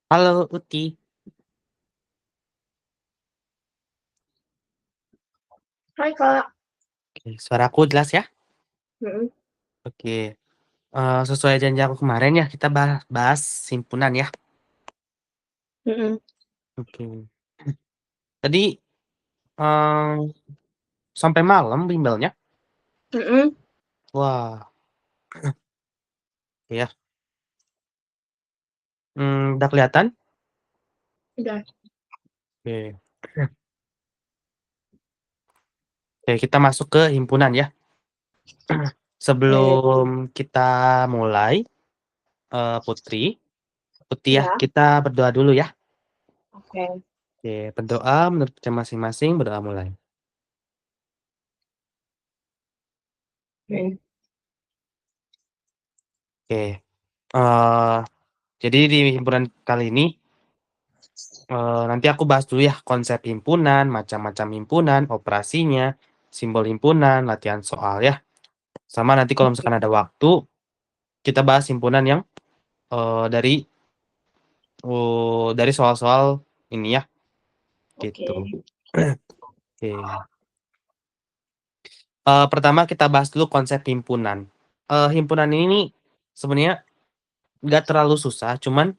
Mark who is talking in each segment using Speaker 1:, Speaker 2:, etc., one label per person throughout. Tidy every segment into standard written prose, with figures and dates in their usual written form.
Speaker 1: Halo Uti.
Speaker 2: Hai Kak.
Speaker 1: Oke, suaraku jelas ya?
Speaker 2: Mm-mm.
Speaker 1: Oke, sesuai janji aku kemarin ya, kita bahas himpunan ya.
Speaker 2: Mm-mm.
Speaker 1: Oke. Tadi eee, sampai malam bimbelnya?
Speaker 2: Mm-mm.
Speaker 1: Wah, ya. Udah kelihatan?
Speaker 2: Udah.
Speaker 1: Oke. Oke, kita masuk ke himpunan ya.
Speaker 2: Oke.
Speaker 1: Sebelum kita mulai, Putri ya,
Speaker 2: Ya.
Speaker 1: kita berdoa dulu ya.
Speaker 2: Oke.
Speaker 1: Oke, berdoa menurut kita masing-masing, berdoa mulai.
Speaker 2: Mm.
Speaker 1: Oke, jadi di himpunan kali ini nanti aku bahas dulu ya konsep himpunan, macam-macam himpunan, operasinya, simbol himpunan, latihan soal ya. Sama nanti kalau
Speaker 2: Oke.
Speaker 1: misalkan ada waktu, kita bahas himpunan yang dari dari soal-soal ini ya,
Speaker 2: Oke.
Speaker 1: gitu. Oke. Pertama kita bahas dulu konsep himpunan. Himpunan ini nih sebenarnya nggak terlalu susah, cuman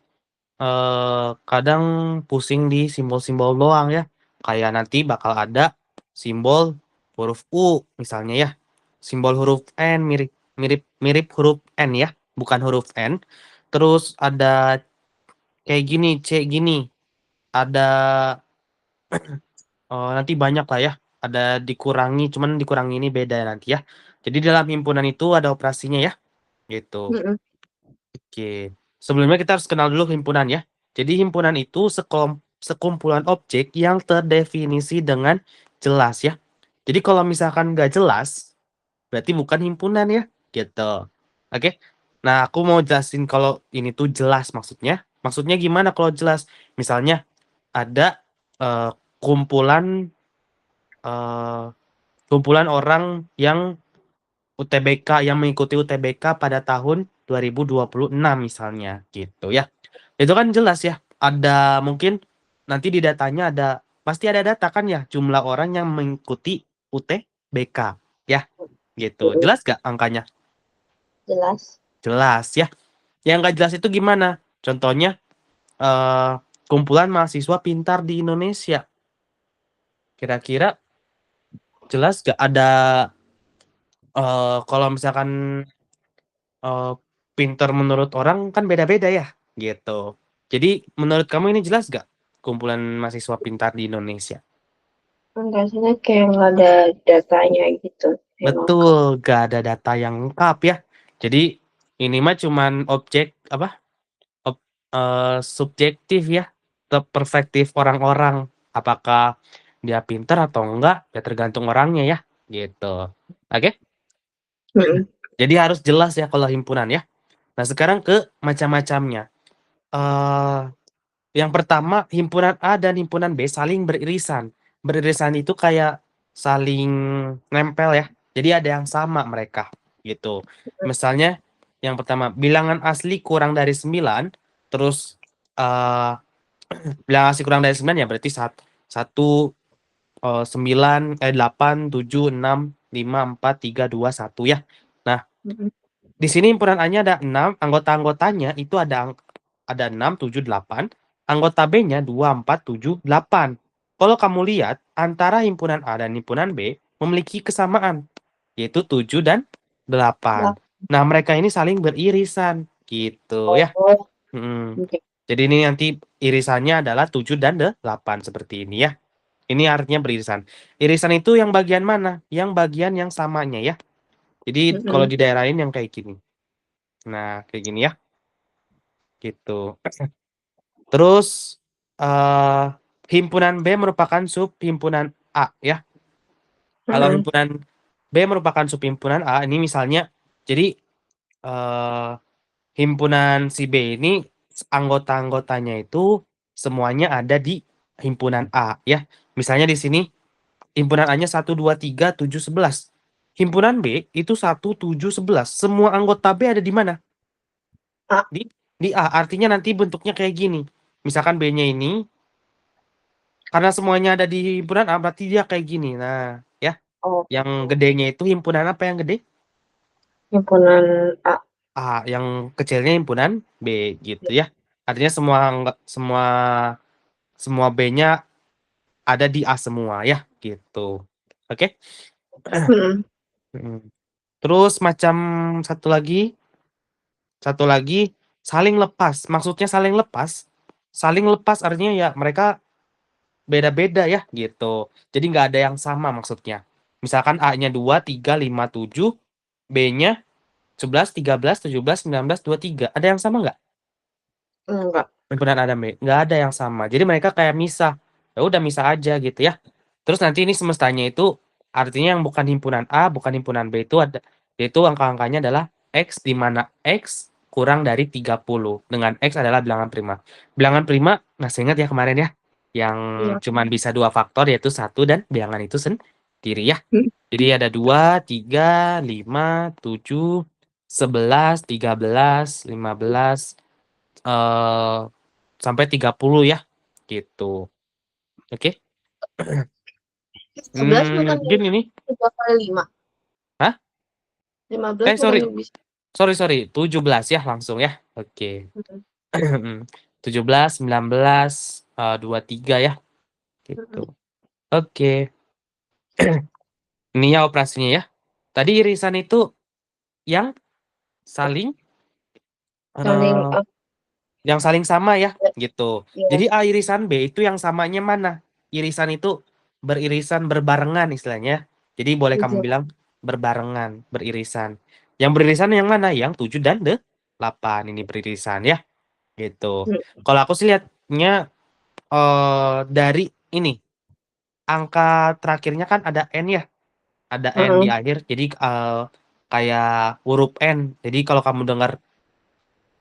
Speaker 1: kadang pusing di simbol-simbol doang ya. Kayak nanti bakal ada simbol huruf U misalnya ya. Simbol huruf N mirip mirip mirip huruf N ya, bukan huruf N. Terus ada kayak gini, C gini. Ada nanti banyak lah ya. Ada dikurangi, cuman dikurangi ini beda nanti ya. Jadi dalam himpunan itu ada operasinya ya, gitu.
Speaker 2: Mm-mm.
Speaker 1: Oke, sebelumnya kita harus kenal dulu himpunan ya. Jadi himpunan itu sekumpulan objek yang terdefinisi dengan jelas ya. Jadi kalau misalkan nggak jelas, berarti bukan himpunan ya, gitu. Oke. Nah, aku mau jelasin kalau ini tuh jelas maksudnya. Maksudnya gimana kalau jelas? Misalnya ada eh, kumpulan eh, kumpulan orang yang UTBK yang mengikuti UTBK pada tahun 2026 misalnya gitu ya. Itu kan jelas ya, ada mungkin nanti di datanya ada pasti ada data kan ya jumlah orang yang mengikuti UTBK ya gitu.
Speaker 2: Mm-mm.
Speaker 1: Jelas gak angkanya?
Speaker 2: Jelas.
Speaker 1: Jelas ya. Yang nggak jelas itu gimana? Contohnya eh, kumpulan mahasiswa pintar di Indonesia. Kira-kira jelas gak ada kalau misalkan Eee, pinter menurut orang kan beda-beda ya, gitu. Jadi menurut kamu ini jelas nggak, kumpulan mahasiswa pintar di Indonesia?
Speaker 2: Rasanya kayak nggak ada datanya gitu. Yang lengkap.
Speaker 1: Betul, nggak ada data yang lengkap ya. Jadi ini mah cuman objek apa, subjektif ya, perspektif orang-orang. Apakah dia pintar atau enggak, ya tergantung orangnya ya, gitu. Oke?
Speaker 2: Mm-mm.
Speaker 1: Jadi harus jelas ya kalau himpunan ya. Nah sekarang ke macam-macamnya. Eee Yang pertama, himpunan A dan himpunan B saling beririsan. Beririsan itu kayak saling nempel ya. Jadi ada yang sama mereka, gitu. Misalnya yang pertama, bilangan asli kurang dari 9, terus eee, bilangan asli kurang dari 9 ya berarti 1, 8, 7, 6, 5, 4, 3, 2, 1 ya. Nah,
Speaker 2: Mm-mm.
Speaker 1: di sini himpunan A-nya ada 6, anggota-anggotanya itu ada 6, 7, 8, anggota B-nya 2, 4, 7, 8. Kalau kamu lihat, antara himpunan A dan himpunan B memiliki kesamaan, yaitu 7 dan 8.
Speaker 2: Lah.
Speaker 1: Nah, mereka ini saling beririsan, gitu ya.
Speaker 2: Oh.
Speaker 1: Mhm.
Speaker 2: Oke.
Speaker 1: Jadi ini nanti irisannya adalah 7 dan 8 seperti ini ya. Ini artinya beririsan. Irisan itu yang bagian mana? Yang bagian yang samanya ya. Jadi kalau
Speaker 2: Mm-mm.
Speaker 1: di daerah ini yang kayak gini. Nah, kayak gini ya, gitu. Terus, eee, himpunan B merupakan subhimpunan A ya. Kalau
Speaker 2: Mm-mm.
Speaker 1: himpunan B merupakan subhimpunan A, ini misalnya jadi, eee, himpunan si B ini anggota-anggotanya itu semuanya ada di himpunan A ya. Misalnya di sini himpunan A-nya 1, 2, 3, 7, 11. Himpunan B itu 1, 7, 11. Semua anggota B ada di mana?
Speaker 2: Ah.
Speaker 1: Di A, artinya nanti bentuknya kayak gini. misalkan B-nya ini, karena semuanya ada di himpunan A, berarti dia kayak gini. Nah, ya,
Speaker 2: Oh,
Speaker 1: yang gedenya itu himpunan apa yang gede?
Speaker 2: himpunan A.
Speaker 1: A, yang kecilnya himpunan B gitu ya. Artinya semua B-nya ada di A semua ya, gitu. Oke?
Speaker 2: Mm-mm.
Speaker 1: Mm. Terus macam satu lagi saling lepas. Maksudnya saling lepas artinya ya mereka beda-beda ya gitu. Jadi nggak ada yang sama maksudnya. Misalkan A-nya 2, 3, 5, 7, B-nya 11, 13, 17, 19, 23. Ada yang sama nggak?
Speaker 2: Enggak.
Speaker 1: Himpunan A dan B. Nggak ada yang sama. Jadi mereka kayak misah. Ya udah misah aja gitu ya. Terus nanti ini semestanya itu artinya yang bukan himpunan A, bukan himpunan B itu ada, yaitu angka-angkanya adalah X, di mana X kurang dari 30. Dengan X adalah bilangan prima. Bilangan prima, masih ingat ya kemarin ya? Yang
Speaker 2: Iya.
Speaker 1: cuman bisa dua faktor, yaitu satu dan bilangan itu sendiri ya.
Speaker 2: Mm.
Speaker 1: Jadi ada 2, 3, 5, 7, 11, 13, 15, eh sampai 30 ya. Gitu. Oke.
Speaker 2: 11 bukan
Speaker 1: Gini nih.
Speaker 2: 3 kali 5.
Speaker 1: Hah?
Speaker 2: 15
Speaker 1: Sorry.
Speaker 2: bukannya bisa.
Speaker 1: Sorry. 17 ya langsung ya. Oke.
Speaker 2: Mm-mm.
Speaker 1: 17, 19, 23 ya. Gitu.
Speaker 2: Mm-mm.
Speaker 1: Oke. Ini ya operasinya ya. Tadi irisan itu yang saling
Speaker 2: Saling
Speaker 1: eh, yang saling sama ya, gitu.
Speaker 2: ya,
Speaker 1: Jadi A irisan B itu yang samanya mana? Irisan itu beririsan berbarengan istilahnya. Jadi boleh kamu
Speaker 2: 7.
Speaker 1: bilang berbarengan, beririsan. Yang beririsan yang mana? Yang 7 dan 8 ini beririsan ya, gitu.
Speaker 2: Mm.
Speaker 1: Kalau aku sih lihatnya dari ini angka terakhirnya kan ada N ya, ada N di
Speaker 2: Mm-mm.
Speaker 1: akhir. Jadi kayak huruf N. Jadi kalau kamu dengar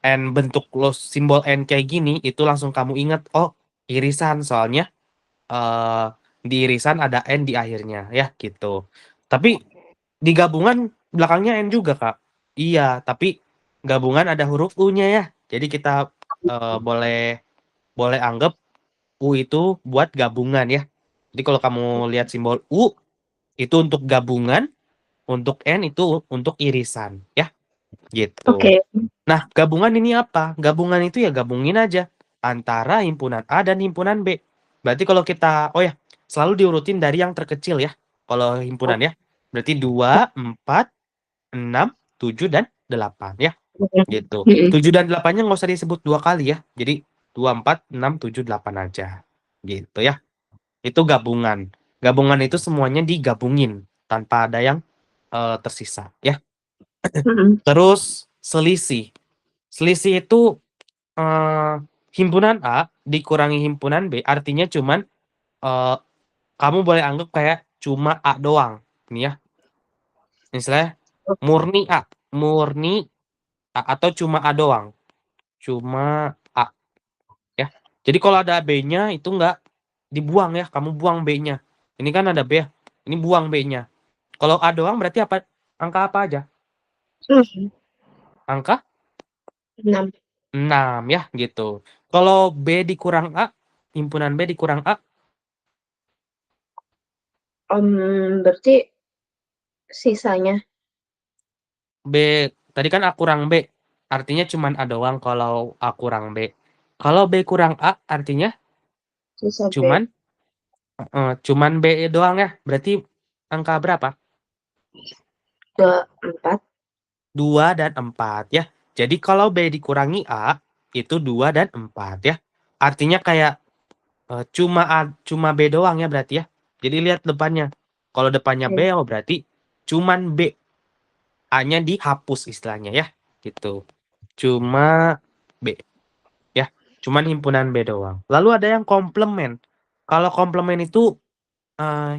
Speaker 1: N bentuk lo simbol N kayak gini itu langsung kamu ingat oh irisan soalnya eh di irisan ada N di akhirnya ya gitu. Tapi di gabungan belakangnya N juga Kak. Iya, tapi gabungan ada huruf U-nya ya. Jadi kita boleh boleh anggap U itu buat gabungan ya. Jadi kalau kamu lihat simbol U itu untuk gabungan, untuk N itu untuk irisan ya gitu.
Speaker 2: Oke.
Speaker 1: Nah, gabungan ini apa? Gabungan itu ya gabungin aja antara himpunan A dan himpunan B. Berarti kalau kita, oh ya, selalu diurutin dari yang terkecil ya. Kalau himpunan ya. Berarti 2, 4, 6, 7, dan 8 ya. Gitu.
Speaker 2: Mm-mm.
Speaker 1: 7 dan 8-nya nggak usah disebut dua kali ya. Jadi 2, 4, 6, 7, 8 aja. Gitu ya. Itu gabungan. Gabungan itu semuanya digabungin tanpa ada yang tersisa ya.
Speaker 2: Mm-mm.
Speaker 1: Terus selisih. Selisih itu eh, himpunan A dikurangi himpunan B artinya cuman eh, kamu boleh anggap kayak cuma A doang nih ya. Misalnya murni A, murni A atau cuma A doang, cuma A ya. Jadi kalau ada B-nya itu nggak dibuang ya, kamu buang B-nya. Ini kan ada B ya, ini buang B-nya. Kalau A doang berarti apa? Angka apa aja?
Speaker 2: Mm.
Speaker 1: Angka
Speaker 2: 6.
Speaker 1: 6 ya gitu. Kalau B dikurang A, himpunan B dikurang A,
Speaker 2: Berarti sisanya.
Speaker 1: B tadi kan A kurang B, artinya cuman A doang kalau A kurang B. Kalau B kurang A artinya
Speaker 2: Sisa B.
Speaker 1: cuman cuman B doang ya. Berarti angka berapa?
Speaker 2: 2, 4.
Speaker 1: 2 dan 4 ya. Jadi kalau B dikurangi A itu 2 dan 4 ya. Artinya kayak cuma B doang ya berarti ya. Jadi lihat depannya. Kalau depannya B
Speaker 2: Mm.
Speaker 1: oh berarti cuman B. A-nya dihapus istilahnya ya. Gitu. Cuma B. Ya, cuman himpunan B doang. Lalu ada yang komplement. Kalau komplement itu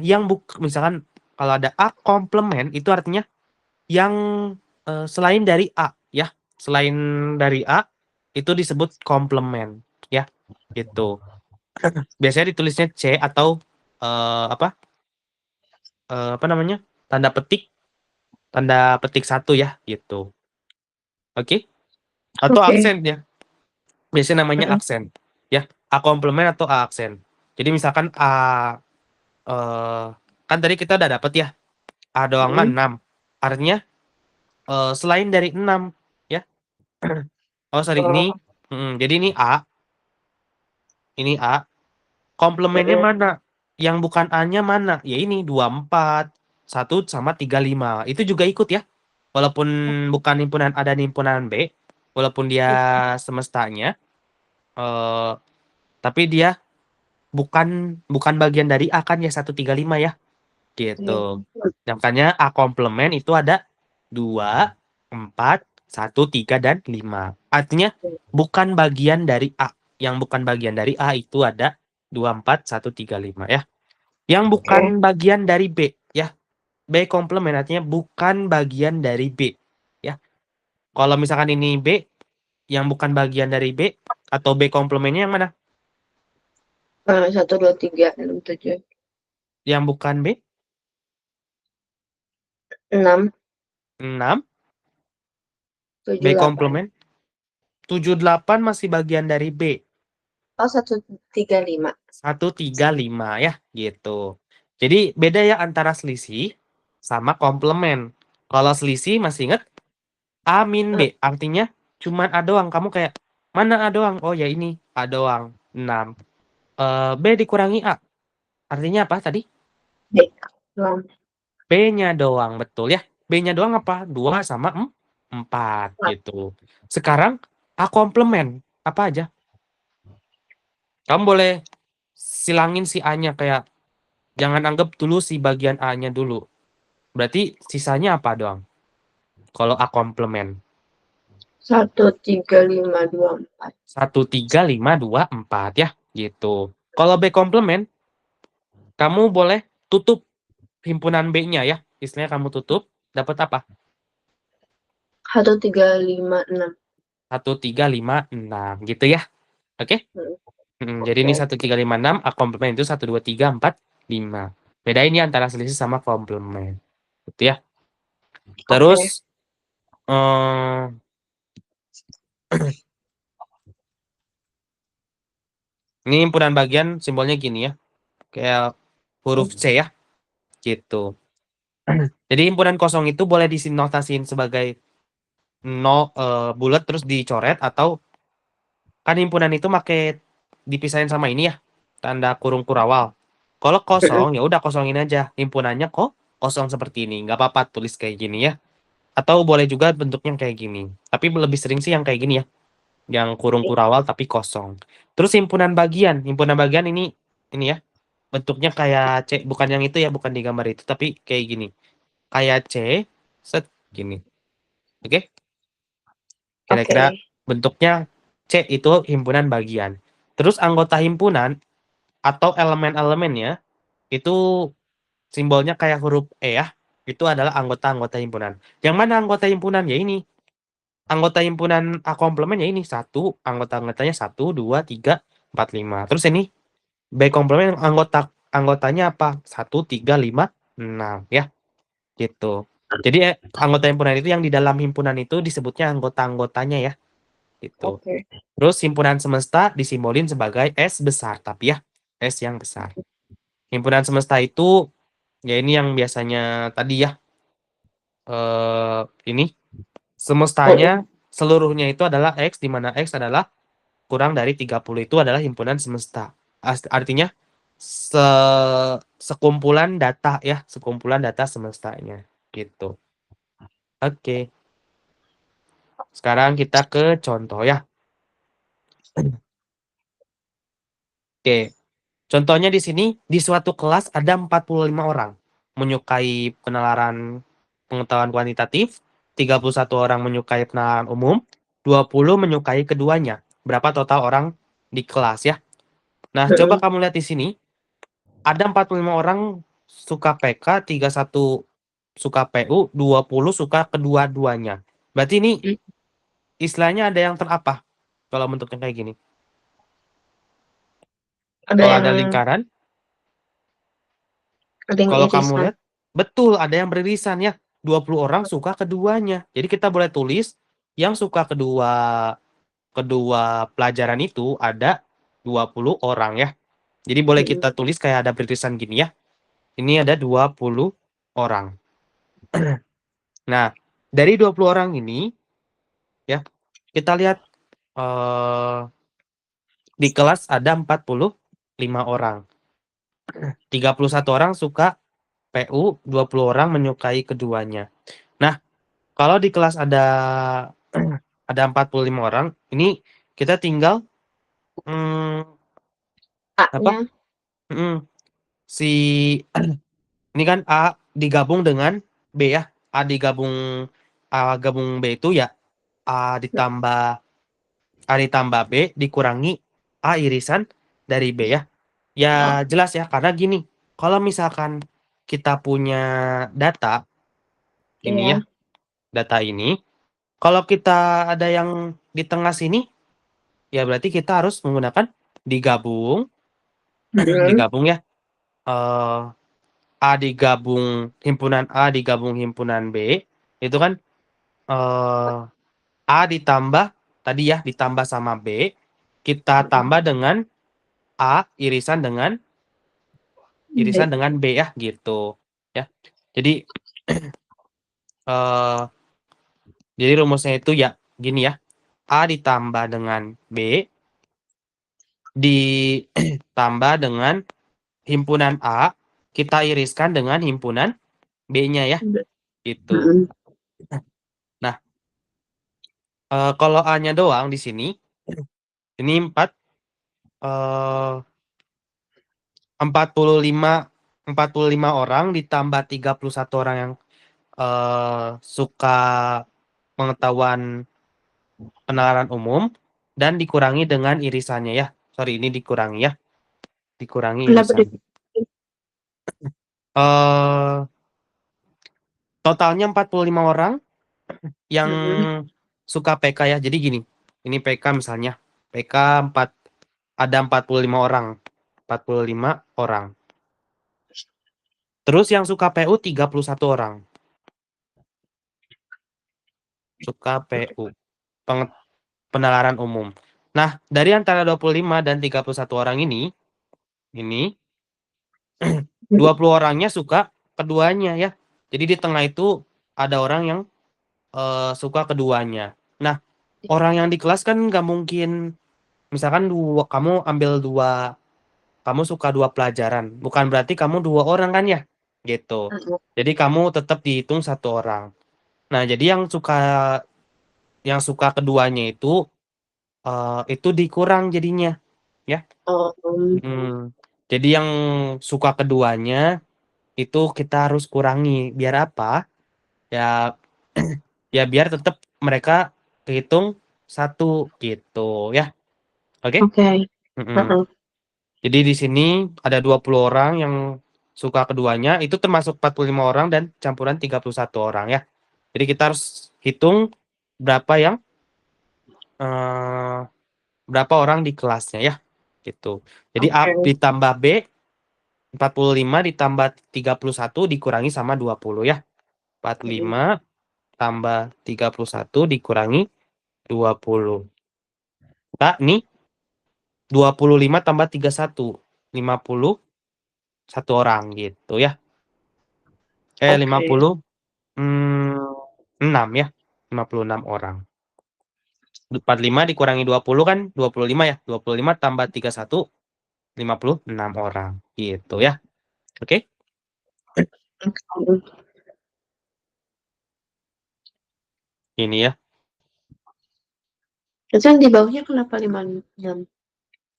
Speaker 1: yang misalkan kalau ada A komplement itu artinya yang selain dari A ya, selain dari A itu disebut komplement ya, gitu. Biasanya ditulisnya C atau apa apa namanya tanda petik satu ya, gitu. Oke? Atau
Speaker 2: Oke.
Speaker 1: aksen ya, biasanya namanya
Speaker 2: Mm-mm.
Speaker 1: aksen. ya, A komplement atau A aksen. Jadi misalkan kan tadi kita udah dapet ya, A doang mah 6. Artinya selain dari 6 ya. Oh sorry, ini jadi ini A, komplemennya mana? Yang bukan A-nya mana? Ya ini 24, 1 sama 35. Itu juga ikut ya. Walaupun bukan himpunan A dan himpunan B, walaupun dia semestanya, eh, tapi dia bukan bukan bagian dari A kan ya 135 ya. Gitu. Makanya A komplement itu ada 2, 4, 1, 3, dan 5. Artinya bukan bagian dari A. Yang bukan bagian dari A itu ada 2, 4, 1, 3, 5 ya. Yang bukan bagian dari B ya. B komplement artinya bukan bagian dari B ya. Kalau misalkan ini B, yang bukan bagian dari B atau B komplemennya yang mana?
Speaker 2: 1, 2, 3, 6, 7,
Speaker 1: Yang bukan B,
Speaker 2: 6,
Speaker 1: 6.
Speaker 2: 7,
Speaker 1: B
Speaker 2: 8.
Speaker 1: komplement 7, 8 masih bagian dari B.
Speaker 2: Oh, 1, 3, 5.
Speaker 1: 1, 3, 5 ya gitu. Jadi beda ya antara selisih sama komplement. Kalau selisih masih ingat A min B. Artinya cuman A doang. Kamu kayak mana A doang? Oh ya ini A doang 6. B dikurangi A. Artinya apa tadi?
Speaker 2: B doang.
Speaker 1: B-nya doang. Betul ya. B-nya doang apa? 2 sama 4 gitu. Sekarang A komplement. Apa aja? Kamu boleh silangin si A-nya kayak jangan anggap dulu si bagian A-nya dulu. Berarti sisanya apa doang? Kalau A komplement.
Speaker 2: 1, 3, 5, 2, 4.
Speaker 1: 1, 3, 5, 2, 4 ya. Gitu. Kalau B komplement, kamu boleh tutup himpunan B-nya ya. Istilahnya kamu tutup, dapat apa?
Speaker 2: 1, 3, 5, 6.
Speaker 1: 1, 3, 5, 6. Gitu ya. Oke? Jadi ini
Speaker 2: Oke.
Speaker 1: 1, 3, 5, 6. A komplement itu 1, 2, 3, 4, 5. Beda ini antara selisih sama komplement. Gitu ya.
Speaker 2: Oke.
Speaker 1: Terus, eh, ini himpunan bagian simbolnya gini ya. Kayak huruf C ya. Gitu. Jadi himpunan kosong itu boleh disinotasiin sebagai bulat terus dicoret atau kan himpunan itu pakai dipisahin sama ini ya tanda kurung kurawal. Kalau kosong ya udah kosongin aja himpunannya kok kosong seperti ini nggak apa-apa tulis kayak gini ya. Atau boleh juga bentuknya kayak gini. Tapi lebih sering sih yang kayak gini ya, yang kurung kurawal tapi kosong. Terus himpunan bagian ini ya bentuknya kayak C bukan yang itu ya bukan di gambar itu tapi kayak gini kayak C set gini. Oke? Kira-kira
Speaker 2: Oke.
Speaker 1: bentuknya C itu himpunan bagian. Terus anggota himpunan atau elemen-elemennya itu simbolnya kayak huruf E ya. Itu adalah anggota-anggota himpunan. Yang mana anggota himpunan? Ya ini. Anggota himpunan A komplement ya ini. Satu, anggota-anggotanya 1, 2, 3, 4, 5. Terus ini B komplement anggotanya apa? 1, 3, 5, 6 ya. Gitu. Jadi anggota himpunan itu yang di dalam himpunan itu disebutnya anggota-anggotanya ya. Gitu.
Speaker 2: Oke.
Speaker 1: Terus himpunan semesta disimbolin sebagai S besar, tapi ya S yang besar. Himpunan semesta itu ya ini yang biasanya tadi ya ini semestanya seluruhnya itu adalah X di mana X adalah kurang dari 30 itu adalah himpunan semesta. Artinya se sekumpulan data ya, sekumpulan data semestanya gitu. Oke. Sekarang kita ke contoh ya. Oke. Contohnya di sini, di suatu kelas ada 45 orang menyukai penalaran pengetahuan kuantitatif, 31 orang menyukai penalaran umum, 20 menyukai keduanya. Berapa total orang di kelas ya? Nah, coba kamu lihat di sini, ada 45 orang suka PK, 31 suka PU, 20 suka kedua-duanya. Berarti ini istilahnya ada yang terapa kalau bentuknya kayak gini.
Speaker 2: Ada
Speaker 1: Kalau
Speaker 2: yang
Speaker 1: ada lingkaran,
Speaker 2: ada yang
Speaker 1: kalau kamu
Speaker 2: irisan.
Speaker 1: lihat, betul ada yang beririsan ya. 20 orang suka keduanya. Jadi kita boleh tulis yang suka kedua kedua pelajaran itu ada 20 orang ya. Jadi boleh kita tulis kayak ada bertulisan gini ya. Ini ada 20 orang. Nah, dari 20 orang ini ya, kita lihat di kelas ada 45 orang. 31 orang suka PU, 20 orang menyukai keduanya. Nah, kalau di kelas ada ada 45 orang, ini kita tinggal apa?
Speaker 2: A-nya.
Speaker 1: Si ini kan A digabung dengan B ya. A gabung B itu ya A ditambah B dikurangi A irisan dari B ya. Ya jelas ya, karena gini, kalau misalkan kita punya data ini ya,
Speaker 2: Iya.
Speaker 1: data ini, kalau kita ada yang di tengah sini, ya berarti kita harus menggunakan digabung, digabung ya. eh A digabung himpunan B, itu kan A ditambah tadi ya, ditambah sama B, kita tambah dengan A irisan dengan B ya, gitu. Ya. Jadi eh jadi rumusnya itu ya gini ya. A ditambah dengan B ditambah dengan himpunan A, kita iriskan dengan himpunan B-nya ya, gitu. Nah, kalau A-nya doang di sini, ini 45 orang ditambah 31 orang yang suka pengetahuan penalaran umum dan dikurangi dengan irisannya ya. Sorry, ini dikurangi ya. Dikurangi
Speaker 2: Kenapa
Speaker 1: irisan. Totalnya 45 orang yang suka PK ya. Jadi gini, ini PK misalnya. PK ada 45 orang. 45 orang. Terus yang suka PU 31 orang. Suka PU. Penalaran umum. Nah, dari antara 25 dan 31 orang ini 20 orangnya suka keduanya ya. Jadi di tengah itu ada orang yang suka keduanya. Nah, orang yang di kelas kan nggak mungkin, misalkan kamu suka 2 pelajaran, bukan berarti kamu 2 orang kan ya, gitu. Jadi kamu tetap dihitung 1 orang. Nah, jadi yang suka keduanya itu dikurang jadinya, ya. Jadi yang suka keduanya itu kita harus kurangi. Biar apa? Ya, ya biar tetap mereka kehitung 1 gitu ya. Oke? Jadi di sini ada 20 orang yang suka keduanya, itu termasuk 45 orang dan campuran 31 orang ya. Jadi kita harus hitung berapa yang berapa orang di kelasnya ya. Gitu. Jadi A ditambah B 45 ditambah 31 dikurangi sama 20 ya. 45 tambah 31 dikurangi 20. Nah, nih 25 tambah 31 51 orang gitu ya. 56 ya. 56 orang. 45 dikurangi 20 kan 25 ya. 25 tambah 31 56 orang gitu ya. Oke? Ini ya.
Speaker 2: Terus yang di bawahnya kenapa 56?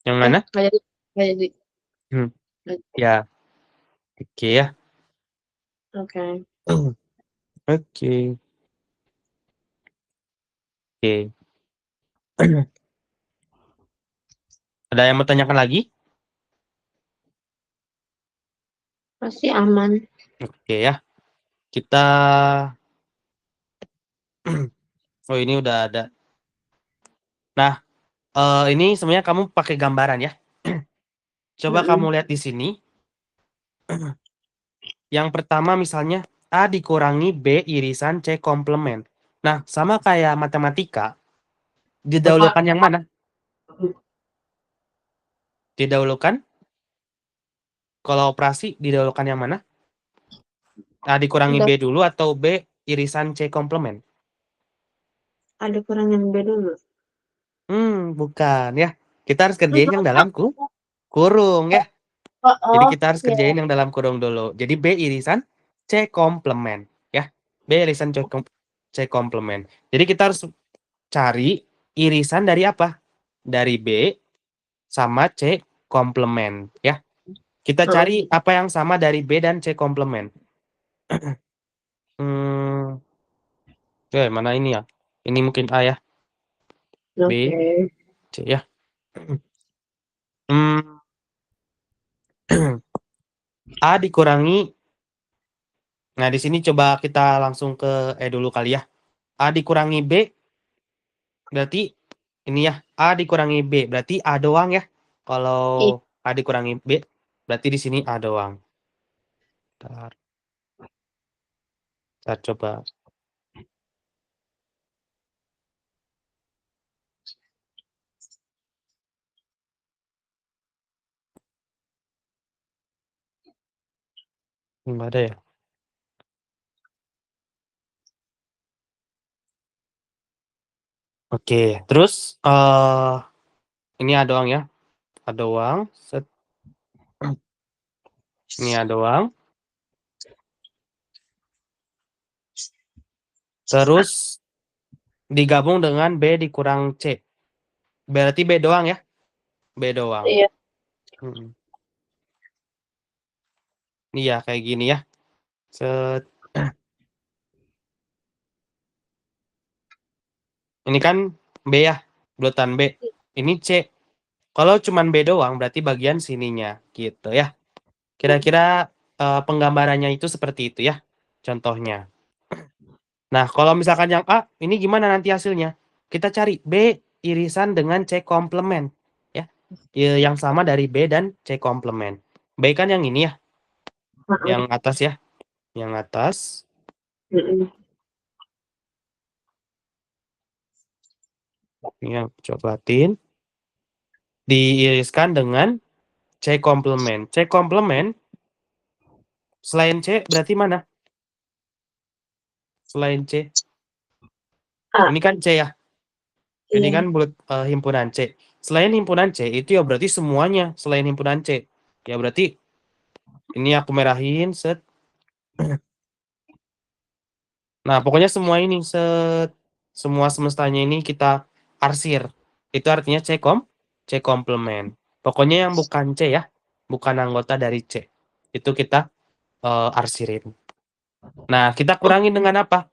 Speaker 1: Yang mana?
Speaker 2: Nggak jadi.
Speaker 1: Ya. Oke ya.
Speaker 2: Oke.
Speaker 1: Oke. Oke. Ada yang mau tanyakan lagi?
Speaker 2: Pasti aman.
Speaker 1: Oke ya. Kita oh ini udah ada. Nah, ini sebenarnya kamu pakai gambaran ya. Coba kamu lihat di sini. Yang pertama misalnya A dikurangi B irisan C komplement. Nah, sama kayak matematika, didahulukan yang mana? didahulukan? Kalau operasi didahulukan yang mana? A dikurangi B dulu atau B irisan C komplement?
Speaker 2: Ada kurangin B dulu.
Speaker 1: Bukan ya. Kita harus kerjain yang dalam kurung ya. Jadi kita harus kerjain yang dalam kurung dulu. Jadi B irisan C komplement ya. B irisan C komplement. Jadi kita harus cari irisan dari apa? Dari B sama C komplement ya. Kita cari apa yang sama dari B dan C komplement. Mana ini ya? Ini mungkin A ya. B, C ya. A dikurangi. Nah, di sini coba kita langsung ke E dulu kali ya. A dikurangi B berarti ini ya. A dikurangi B berarti A doang ya. Kalau A dikurangi B berarti di sini A doang. Bentar. Kita coba. Nggak ada ya. Oke, terus ini A doang ya. A doang. Set. Ini A doang. Terus digabung dengan B dikurang C. Berarti B doang ya. B doang.
Speaker 2: Iya.
Speaker 1: Iya, kayak gini ya. Set. Ini kan B ya, bulatan B. Ini C. Kalau cuman B doang, berarti bagian sininya, gitu ya. Kira-kira penggambarannya itu seperti itu ya, contohnya. Nah, kalau misalkan yang A, ini gimana nanti hasilnya? Kita cari B irisan dengan C komplement. Ya, yang sama dari B dan C komplement. B kan yang ini ya, yang atas ya. Yang atas. Ini yang cobatin. Diiriskan dengan C komplement. C komplement selain C berarti mana? Selain C. Ini kan C ya. Ini kan bulat himpunan C. Selain himpunan C itu ya berarti semuanya selain himpunan C. Ya berarti ini aku merahin set. Nah, pokoknya semua ini semua semestanya ini kita arsir. Itu artinya C komplement. Pokoknya yang bukan C ya, bukan anggota dari C. Itu kita arsirin. Nah, kita kurangin dengan apa?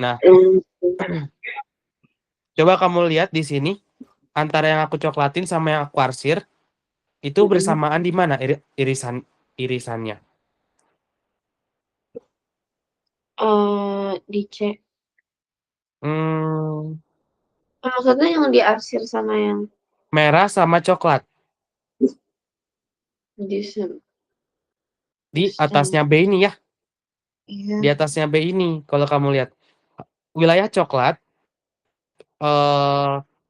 Speaker 1: Nah, coba kamu lihat di sini antara yang aku coklatin sama yang aku arsir itu bersamaan di mana irisannya?
Speaker 2: Di C.
Speaker 1: Maksudnya
Speaker 2: Maksudnya yang diarsir sama yang
Speaker 1: merah sama coklat. Di atasnya B ini ya.
Speaker 2: Iya.
Speaker 1: Di atasnya B ini kalau kamu lihat wilayah coklat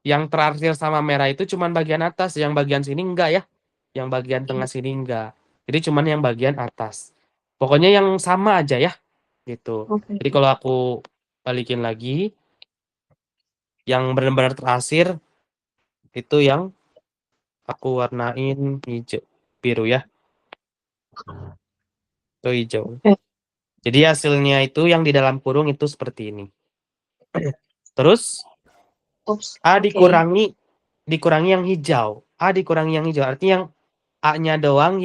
Speaker 1: yang terarsir sama merah itu cuman bagian atas, yang bagian sini enggak ya. Yang bagian tengah sini enggak. Jadi cuman yang bagian atas. Pokoknya yang sama aja ya. Gitu. Jadi kalau aku balikin lagi yang benar-benar terarsir itu yang aku warnain hijau biru ya. Itu hijau. Jadi hasilnya itu yang di dalam kurung itu seperti ini. Terus A dikurangi yang hijau. A dikurangi yang hijau. Artinya yang A-nya doang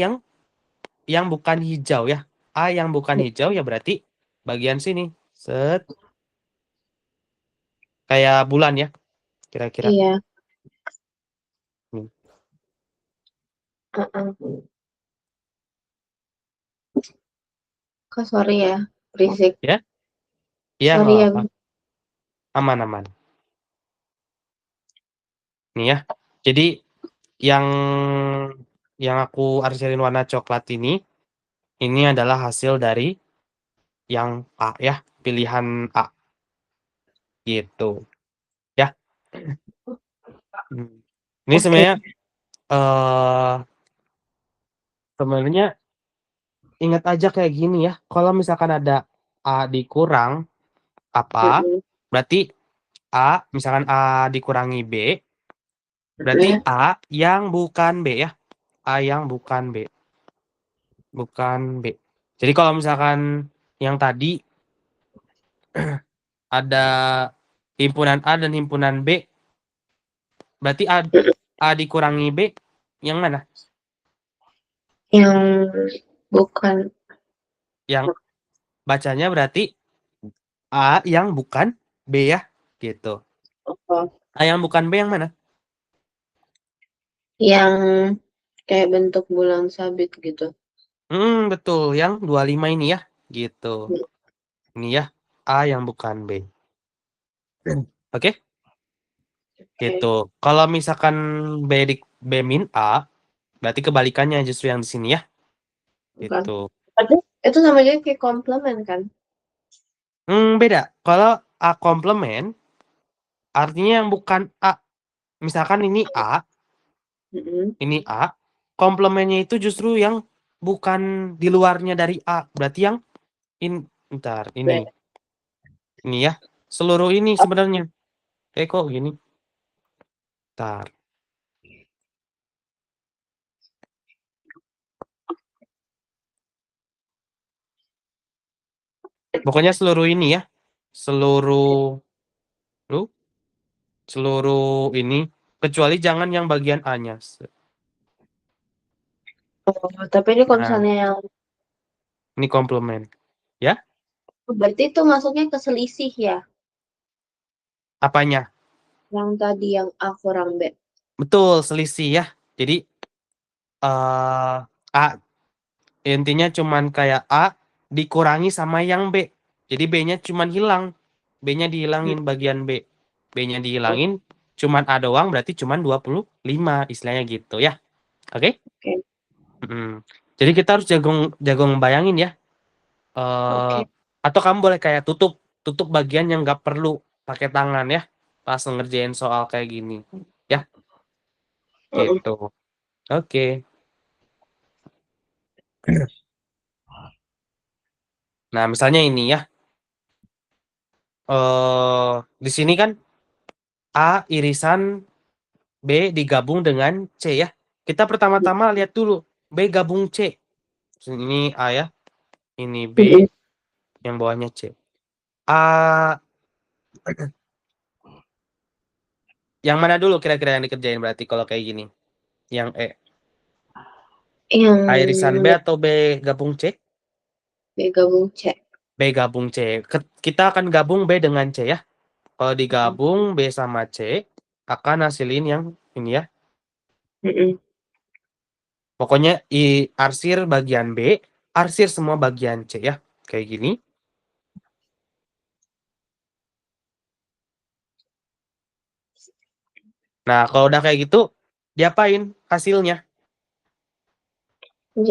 Speaker 1: yang bukan hijau ya. A yang bukan hijau ya berarti bagian sini. Set. Kayak bulan ya. Kira-kira.
Speaker 2: Iya.
Speaker 1: Nih.
Speaker 2: Kok sorry ya, berisik.
Speaker 1: Ya? Iya,
Speaker 2: Sorry
Speaker 1: nggak
Speaker 2: ya.
Speaker 1: apa. Aman-aman. Nih ya. Jadi yang aku arsirin warna coklat ini adalah hasil dari yang A ya, pilihan A. Gitu. Ya. Ini
Speaker 2: Oke.
Speaker 1: sebenarnya ingat aja kayak gini ya, kalau misalkan ada A dikurang apa,
Speaker 2: Mm-mm.
Speaker 1: berarti A, misalkan A dikurangi B, berarti
Speaker 2: Mm-mm.
Speaker 1: A yang bukan B ya. A yang bukan B. Bukan B. Jadi kalau misalkan yang tadi ada himpunan A dan himpunan B, berarti A dikurangi B yang mana?
Speaker 2: Yang bukan.
Speaker 1: Yang bacanya berarti A yang bukan B ya, gitu.
Speaker 2: Oh,
Speaker 1: A yang bukan B yang mana?
Speaker 2: yang kayak bentuk bulan sabit gitu.
Speaker 1: Betul, yang 25 ini ya, gitu. Ini ya, A yang bukan B. Oke, gitu.
Speaker 2: Oke.
Speaker 1: Kalau misalkan B min A, berarti kebalikannya justru yang di sini ya,
Speaker 2: Bukan.
Speaker 1: gitu.
Speaker 2: Tapi itu sama aja kayak komplement kan?
Speaker 1: Beda. Kalau A komplement, artinya yang bukan A. Misalkan
Speaker 2: Mm-mm.
Speaker 1: ini A, komplemennya itu justru yang bukan di luarnya dari A. Berarti yang bentar,
Speaker 2: Beda.
Speaker 1: ini ya. Seluruh ini sebenarnya. Kok gini? Bentar. Pokoknya seluruh ini ya. Seluruh lu, seluruh ini kecuali jangan yang bagian A-nya.
Speaker 2: Oh, tapi ini kalau
Speaker 1: Nah,
Speaker 2: misalnya yang
Speaker 1: ini komplement. Ya,
Speaker 2: berarti itu masuknya ke selisih ya,
Speaker 1: apanya?
Speaker 2: yang tadi yang A kurang B.
Speaker 1: Betul, selisih ya. Jadi eh A intinya cuman kayak A dikurangi sama yang B. Jadi B-nya cuman hilang. B-nya
Speaker 2: Hmm.
Speaker 1: dihilangin bagian B. B-nya
Speaker 2: Oke.
Speaker 1: dihilangin cuman A doang berarti cuman 25 istilahnya gitu ya. Oke? Mm. Jadi kita harus jago jago bayangin ya. eh
Speaker 2: Oke.
Speaker 1: atau kamu boleh kayak tutup tutup bagian yang nggak perlu pakai tangan ya pas ngerjain soal kayak gini. Ya,
Speaker 2: Mm-mm.
Speaker 1: gitu. Oke. Nah, misalnya ini ya. Di sini kan A irisan B digabung dengan C ya. Kita pertama-tama lihat dulu B gabung C. Ini A ya, ini B,
Speaker 2: Mm-mm.
Speaker 1: yang bawahnya C. A yang mana dulu kira-kira yang dikerjain berarti kalau kayak gini? Yang E.
Speaker 2: Yang
Speaker 1: A irisan B atau B gabung C?
Speaker 2: B gabung C.
Speaker 1: B gabung C. Kita akan gabung B dengan C ya. Kalau
Speaker 2: Mm-mm.
Speaker 1: digabung B sama C akan hasilin yang ini ya.
Speaker 2: Mm-mm.
Speaker 1: Pokoknya arsir bagian B, arsir semua bagian C ya. Kayak gini. Nah, kalau udah kayak gitu, diapain hasilnya?
Speaker 2: J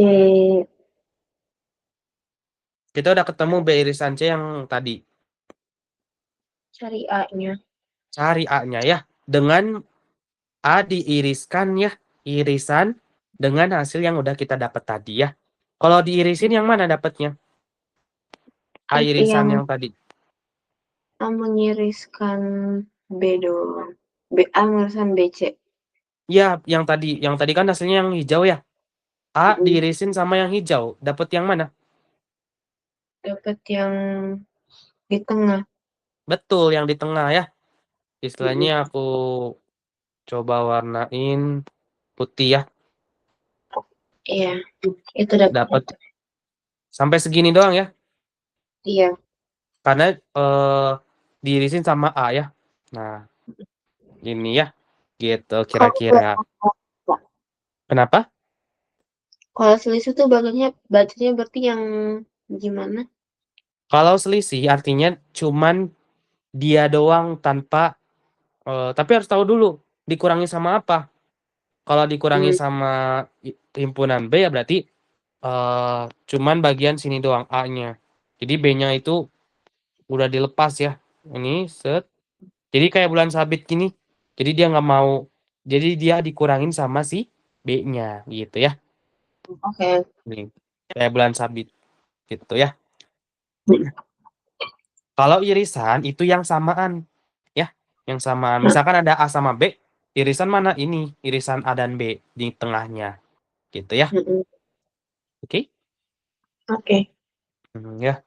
Speaker 1: Kita udah ketemu B irisan C yang tadi.
Speaker 2: cari A-nya.
Speaker 1: Cari A-nya ya. Dengan A diiriskan ya. Irisan dengan hasil yang udah kita dapat tadi ya. Kalau diirisin yang mana dapatnya? A irisan
Speaker 2: Yang
Speaker 1: yang tadi.
Speaker 2: A mengiriskan B doang. A mengiriskan BC.
Speaker 1: Ya, yang tadi kan hasilnya yang hijau ya. A
Speaker 2: Mm-mm.
Speaker 1: diirisin sama yang hijau. Dapat yang mana?
Speaker 2: Dapat yang di tengah.
Speaker 1: Betul, yang di tengah ya. Istilahnya
Speaker 2: Mm-mm.
Speaker 1: aku coba warnain putih ya.
Speaker 2: Iya, itu dapat
Speaker 1: Dapat
Speaker 2: dapat.
Speaker 1: sampai segini doang ya.
Speaker 2: Iya.
Speaker 1: Karena diirisin sama A ya. Nah, ini ya. Gitu
Speaker 2: Kalau
Speaker 1: kira-kira. Kenapa?
Speaker 2: kalau selisih tuh bacanya berarti yang gimana?
Speaker 1: Kalau selisih artinya cuman dia doang tanpa tapi harus tahu dulu dikurangi sama apa. Kalau dikurangi
Speaker 2: Hmm.
Speaker 1: sama himpunan B ya berarti cuman bagian sini doang A-nya. Jadi B-nya itu udah dilepas ya. Ini set. Jadi kayak bulan sabit gini. Jadi dia nggak mau Jadi dia dikurangin sama si B-nya gitu ya.
Speaker 2: Oke.
Speaker 1: Nih, kayak bulan sabit gitu ya. Kalau irisan itu yang samaan ya, yang samaan. Misalkan ada A sama B, irisan mana ini? Irisan A dan B di tengahnya gitu ya.
Speaker 2: Mm-mm.
Speaker 1: Oke?
Speaker 2: Oke.
Speaker 1: Ya.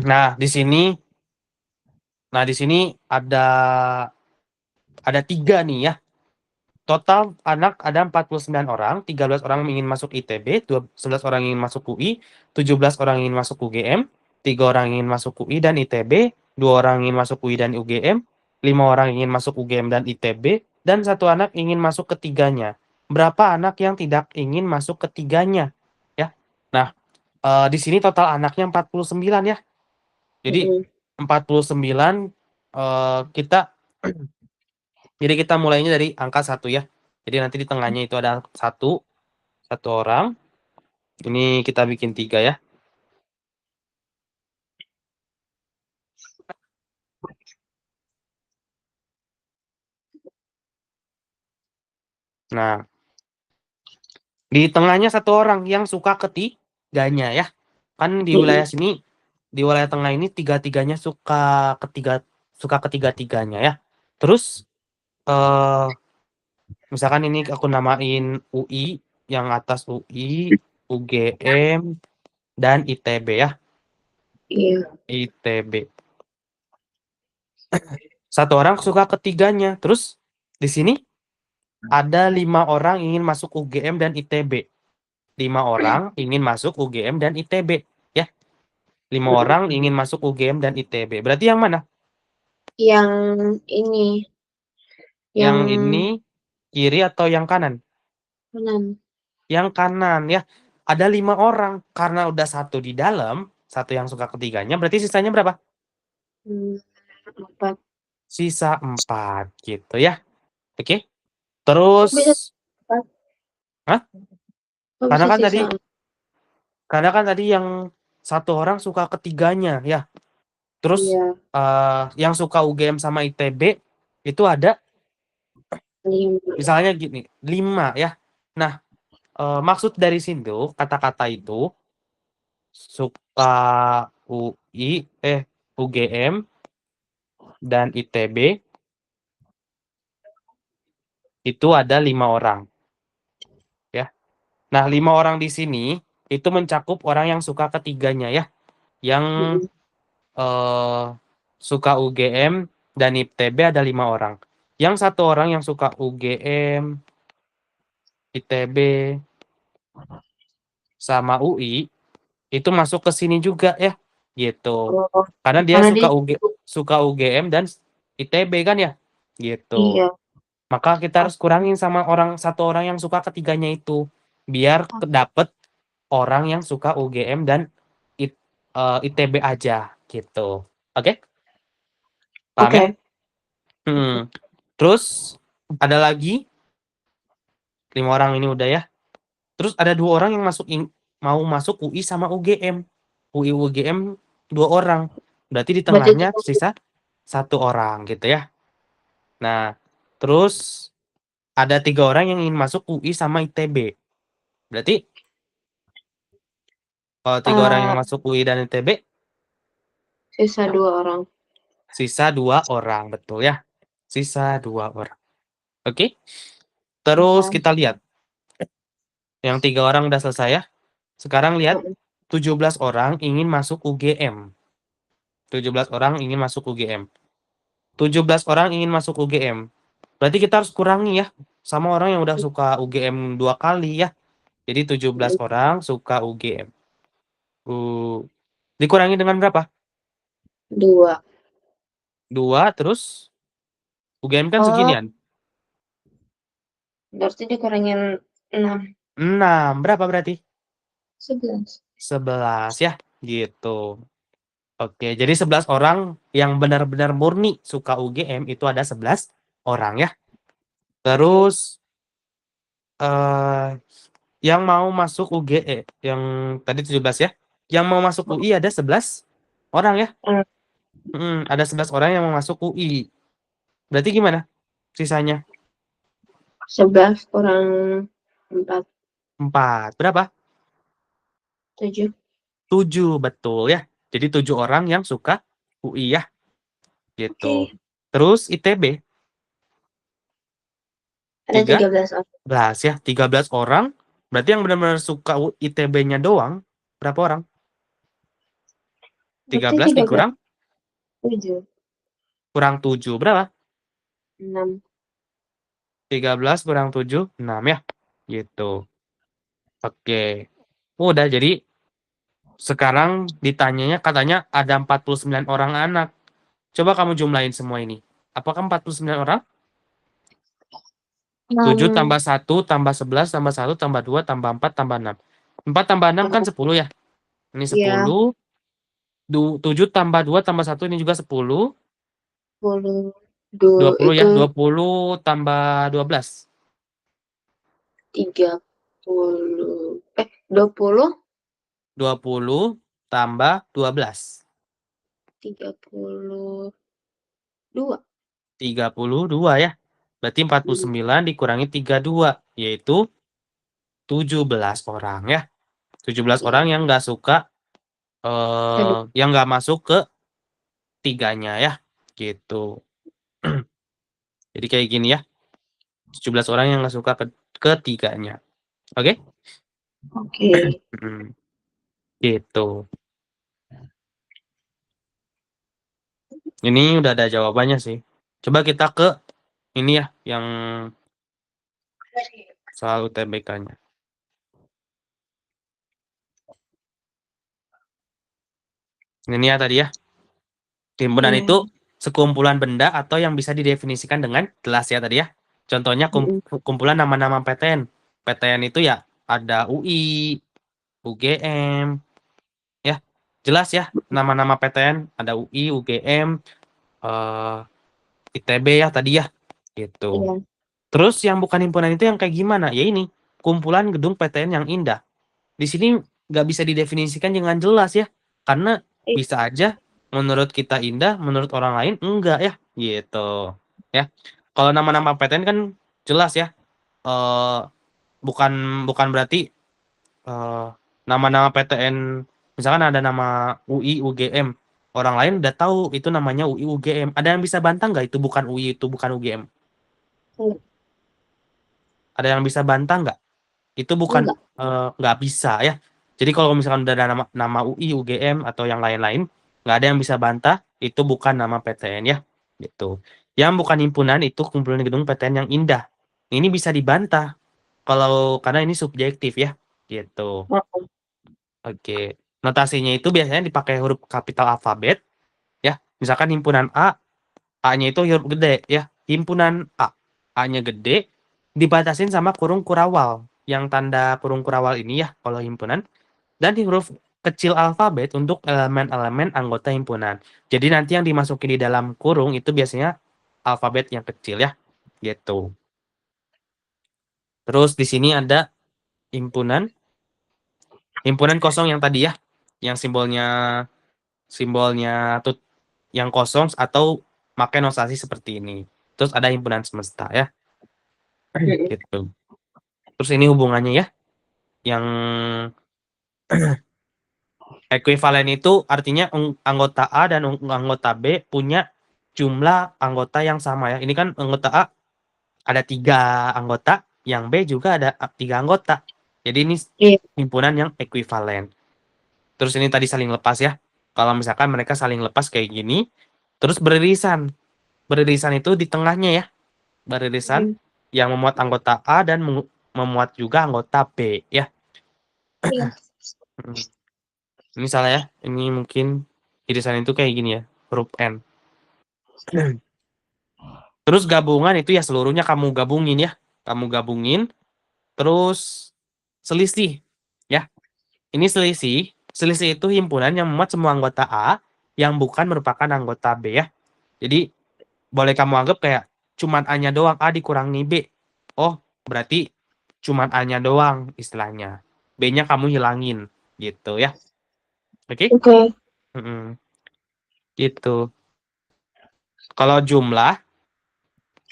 Speaker 1: Nah, di sini ada 3 nih ya. Total anak ada 49 orang, 13 orang ingin masuk ITB, 11 orang ingin masuk UI, 17 orang ingin masuk UGM, 3 orang ingin masuk UI dan ITB, 2 orang ingin masuk UI dan UGM, 5 orang ingin masuk UGM dan ITB, dan 1 anak ingin masuk ketiganya. Berapa anak yang tidak ingin masuk ketiganya? Ya. Nah, di sini total anaknya 49 ya. Jadi
Speaker 2: Mm-mm.
Speaker 1: 49 kita jadi kita mulainya dari angka 1 ya. Jadi nanti di tengahnya itu ada satu orang. Ini kita bikin 3 ya. Nah, di tengahnya 1 orang yang suka ketiganya ya. Kan di wilayah
Speaker 2: Mm-mm.
Speaker 1: sini, di wilayah tengah ini tiga-tiganya suka ketiga-tiganya ya. Terus eh misalkan ini aku namain UI, yang atas UI, UGM, dan ITB ya.
Speaker 2: Iya.
Speaker 1: ITB. 1 orang suka ketiganya. Terus di sini ada 5 orang ingin masuk UGM dan ITB. 5 orang ingin masuk UGM dan ITB. Ya, 5
Speaker 2: Mm-mm.
Speaker 1: orang ingin masuk UGM dan ITB. Berarti yang mana?
Speaker 2: Yang ini,
Speaker 1: Yang
Speaker 2: yang
Speaker 1: ini kiri atau yang kanan?
Speaker 2: kanan.
Speaker 1: Yang kanan ya. Ada 5 orang. Karena udah 1 di dalam, 1 yang suka ketiganya, berarti sisanya berapa?
Speaker 2: Hmm, 4.
Speaker 1: Sisa 4 gitu ya. Oke.
Speaker 2: Kok
Speaker 1: Terus,
Speaker 2: bisa 4?
Speaker 1: hah?
Speaker 2: Kok
Speaker 1: Karena
Speaker 2: bisa
Speaker 1: kan tadi
Speaker 2: sisa?
Speaker 1: Karena kan tadi yang 1 orang suka ketiganya ya. Terus
Speaker 2: Iya.
Speaker 1: yang suka UGM sama ITB itu ada
Speaker 2: 5.
Speaker 1: misalnya gini, 5 ya. Nah, maksud dari sini tuh kata-kata itu suka UGM dan ITB itu ada 5 orang ya. Nah, 5 orang di sini itu mencakup orang yang suka ketiganya ya. Yang
Speaker 2: Mm-mm.
Speaker 1: eh, suka UGM dan ITB ada 5 orang. Yang 1 orang yang suka UGM, ITB, sama UI itu masuk ke sini juga ya, gitu.
Speaker 2: Oh,
Speaker 1: Karena dia
Speaker 2: karena dia
Speaker 1: suka UGM dan ITB kan ya, gitu.
Speaker 2: iya.
Speaker 1: Maka kita harus kurangin sama 1 orang yang suka ketiganya itu, biar dapet orang yang suka UGM dan ITB aja, gitu. Oke, paham ya?
Speaker 2: Oke.
Speaker 1: Terus ada lagi 5 orang ini udah ya. Terus ada 2 orang yang mau masuk UI sama UGM. UI UGM 2 orang. Berarti di
Speaker 2: Berarti itu
Speaker 1: tengahnya sisa 1 orang gitu ya. Nah, terus ada 3 orang yang ingin masuk UI sama ITB. Berarti kalau 3 orang yang
Speaker 2: eh,
Speaker 1: masuk UI dan ITB,
Speaker 2: sisa 2 orang.
Speaker 1: sisa 2 orang, betul ya. Sisa 2 orang. Oke. Terus
Speaker 2: Oke.
Speaker 1: kita lihat. Yang 3 orang udah selesai ya. Sekarang lihat
Speaker 2: Mm-mm.
Speaker 1: 17 orang ingin masuk UGM. 17 orang ingin masuk UGM. 17 orang ingin masuk UGM. Berarti kita harus kurangi ya sama orang yang udah suka UGM 2 kali ya. Jadi 17 orang suka UGM. Dikurangi dengan berapa?
Speaker 2: 2.
Speaker 1: 2 terus UGM kan
Speaker 2: Oh,
Speaker 1: seginian.
Speaker 2: berarti dikurangin 6.
Speaker 1: 6. Berapa berarti?
Speaker 2: 11.
Speaker 1: 11 ya. Gitu. Oke, jadi 11 orang yang benar-benar murni suka UGM itu ada 11 orang ya.
Speaker 2: Oke.
Speaker 1: Terus yang mau masuk yang tadi 17 ya. Yang mau masuk UI ada 11 orang ya.
Speaker 2: Mm.
Speaker 1: Ada 11 orang yang mau masuk UI. Berarti gimana sisanya?
Speaker 2: 11 kurang 4,
Speaker 1: 4. Berapa?
Speaker 2: 7.
Speaker 1: 7, betul ya. Jadi 7 orang yang suka UI ya, gitu.
Speaker 2: Oke.
Speaker 1: Terus ITB
Speaker 2: Ada 13 orang.
Speaker 1: 13 ya, 13 orang. Berarti yang benar-benar suka ITB-nya doang berapa orang?
Speaker 2: Berarti
Speaker 1: 13
Speaker 2: 13,
Speaker 1: dikurang
Speaker 2: 7,
Speaker 1: kurang 7 berapa?
Speaker 2: 6.
Speaker 1: 13 kurang 7, 6 ya. Gitu. Oke. Udah, jadi sekarang ditanyanya katanya ada 49 orang anak. Coba kamu jumlahin semua ini. Apakah 49 orang? 7
Speaker 2: 6.
Speaker 1: tambah 1 tambah 11 tambah 1 tambah 2 tambah 4 tambah 6. 4 tambah 6 kan 10 ya. Ini
Speaker 2: Ya,
Speaker 1: 10. 7 tambah 2 tambah 1 ini juga 10.
Speaker 2: 10.
Speaker 1: 20 ya.
Speaker 2: Itu
Speaker 1: 20 tambah 12.
Speaker 2: 30. 20,
Speaker 1: 20 tambah 12.
Speaker 2: 32.
Speaker 1: 32 ya. Berarti 49 dikurangi 32, yaitu 17 orang ya. 17
Speaker 2: Iya.
Speaker 1: orang yang nggak suka,
Speaker 2: Kedua.
Speaker 1: yang nggak masuk ke tiganya ya. Gitu. Jadi kayak gini ya. 17 orang yang nggak suka ke tiganya. Oke?
Speaker 2: Oke.
Speaker 1: Mm, gitu. Ini udah ada jawabannya sih. Coba kita ke ini ya, yang soal UTBK-nya. Ini ya tadi ya. Himpunan
Speaker 2: Iya.
Speaker 1: itu sekumpulan benda atau yang bisa didefinisikan dengan jelas ya tadi ya. Contohnya
Speaker 2: Mm-mm.
Speaker 1: kumpulan nama-nama PTN. PTN itu ya ada UI, UGM, ya. Jelas ya, nama-nama PTN ada UI, UGM, eh, ITB ya tadi ya. Gitu.
Speaker 2: Iya.
Speaker 1: Terus yang bukan himpunan itu yang kayak gimana? Ya ini, kumpulan gedung PTN yang indah. Di sini nggak bisa didefinisikan dengan jelas ya, karena
Speaker 2: Eh,
Speaker 1: bisa aja menurut kita indah, menurut orang lain enggak ya, gitu. Ya, kalau nama-nama PTN kan jelas ya, eh, bukan bukan berarti eh, nama-nama PTN, misalkan ada nama UI, UGM, orang lain udah tahu itu namanya UI, UGM. Ada yang bisa bantah nggak itu bukan UI, itu bukan UGM? Ada yang bisa bantah nggak? Itu bukan,
Speaker 2: enggak.
Speaker 1: nggak bisa ya. Jadi kalau misalkan udah ada nama UI, UGM atau yang lain-lain, nggak ada yang bisa bantah itu bukan nama PTN ya, gitu. Yang bukan himpunan itu kumpulan gedung PTN yang indah. Ini bisa dibantah kalau karena ini subjektif ya, gitu.
Speaker 2: Oh,
Speaker 1: Oke. Notasinya itu biasanya dipakai huruf kapital alfabet ya. Misalkan himpunan A, A-nya itu huruf gede ya. Himpunan A, A-nya gede, dibatasin sama kurung kurawal. Yang tanda kurung kurawal ini ya, kalau himpunan. Dan di huruf kecil alfabet untuk elemen-elemen anggota himpunan. Jadi nanti yang dimasukin di dalam kurung itu biasanya alfabet yang kecil ya, gitu. Terus di sini ada himpunan, himpunan kosong yang tadi ya, yang simbolnya simbolnya tut yang kosong atau pakai nosasi seperti ini. Terus ada himpunan semesta ya,
Speaker 2: mm-mm.
Speaker 1: gitu. Terus ini hubungannya ya, yang ekuivalen itu artinya anggota A dan anggota B punya jumlah anggota yang sama ya. Ini kan anggota A ada 3 anggota, yang B juga ada 3 anggota. Jadi ini
Speaker 2: Iya.
Speaker 1: himpunan yang ekuivalen. Terus ini tadi saling lepas ya. Kalau misalkan mereka saling lepas kayak gini, terus beririsan. Beririsan itu di tengahnya ya. Beririsan
Speaker 2: Mm.
Speaker 1: yang memuat anggota A dan memuat juga anggota B ya.
Speaker 2: Iya.
Speaker 1: Hmm. Ini salah ya. Ini mungkin irisan itu kayak gini ya. Huruf N. Terus gabungan itu ya seluruhnya kamu gabungin ya. Kamu gabungin. Terus selisih. Ya. Ini selisih. Selisih itu himpunan yang memuat semua anggota A yang bukan merupakan anggota B ya. Jadi boleh kamu anggap kayak cuman A-nya doang. A dikurangi B. Oh, berarti cuman A-nya doang istilahnya. B-nya kamu hilangin. Gitu ya. Oke?
Speaker 2: Oke.
Speaker 1: Mm-mm. Gitu. Kalau jumlah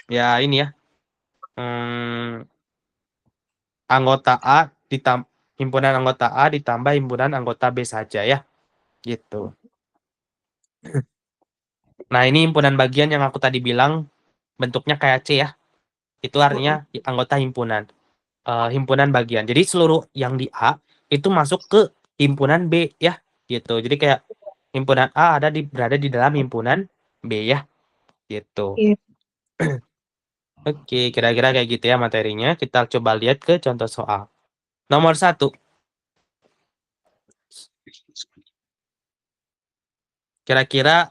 Speaker 1: Ya ini ya. Anggota A himpunan anggota A ditambah himpunan anggota B saja ya. Gitu. Nah, ini himpunan bagian yang aku tadi bilang bentuknya kayak C ya. Itu artinya anggota himpunan. Himpunan bagian. Jadi seluruh yang di A itu masuk ke himpunan B ya. Gitu. Jadi kayak himpunan A berada di dalam himpunan B ya. Gitu.
Speaker 2: Iya.
Speaker 1: Oke, kira-kira kayak gitu ya materinya. Kita coba lihat ke contoh soal. Nomor 1. Kira-kira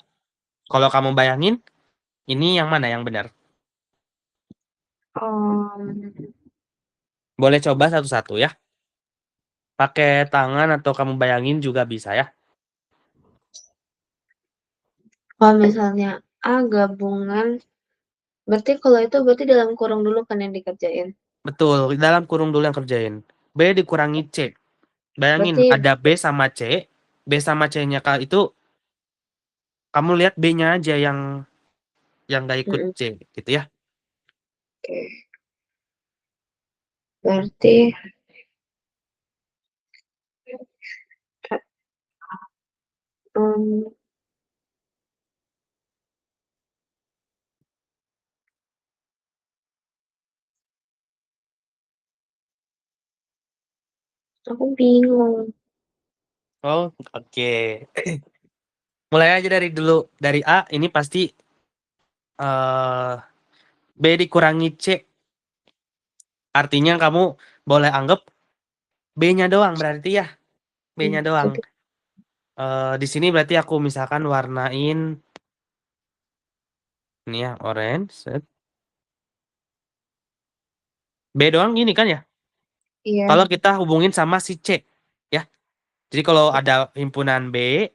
Speaker 1: kalau kamu bayangin, ini yang mana yang benar? Boleh coba satu-satu ya. Pakai tangan atau kamu bayangin juga bisa ya.
Speaker 2: Kalau misalnya A gabungan, berarti kalau itu berarti dalam kurung dulu kan yang dikerjain.
Speaker 1: Betul, dalam kurung dulu yang kerjain. B dikurangi C. Bayangin,
Speaker 2: Berarti
Speaker 1: ada B sama C. B sama C-nya itu, kamu lihat B-nya aja yang nggak ikut
Speaker 2: mm-mm.
Speaker 1: C, gitu ya.
Speaker 2: Oke. Berarti um, aku bingung.
Speaker 1: Oh, oke. Mulai aja dari dulu. Dari A, ini pasti eh B dikurangi C. Artinya kamu boleh anggap B-nya doang berarti ya. B-nya doang.
Speaker 2: Oke.
Speaker 1: Di sini berarti aku misalkan warnain ini ya, orange. Set. B doang gini kan ya?
Speaker 2: Iya.
Speaker 1: Kalau kita hubungin sama si C, ya. Jadi kalau ada himpunan B,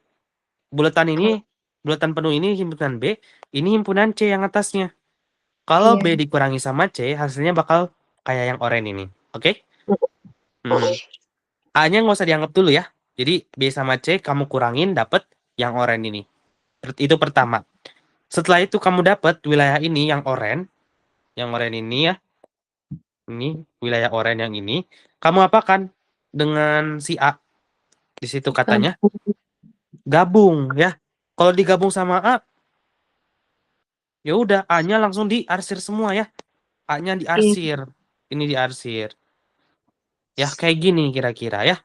Speaker 1: bulatan ini,
Speaker 2: Kalau
Speaker 1: bulatan penuh ini himpunan B, ini himpunan C yang atasnya. Kalau B
Speaker 2: iya.
Speaker 1: dikurangi sama C, hasilnya bakal kayak yang oranye ini. Oke? Hmm. A-nya nggak usah dianggap dulu ya. Jadi B sama C kamu kurangin dapat yang oranye ini. Itu pertama. Setelah itu kamu dapat wilayah ini yang oranye ini ya. Ini wilayah oranye yang ini. Kamu apakan dengan si A di situ katanya?
Speaker 2: Gabung.
Speaker 1: Gabung ya. Kalau digabung sama A, ya udah A-nya langsung diarsir semua ya. A-nya
Speaker 2: Iya.
Speaker 1: diarsir. Ini diarsir. Ya kayak gini kira-kira ya.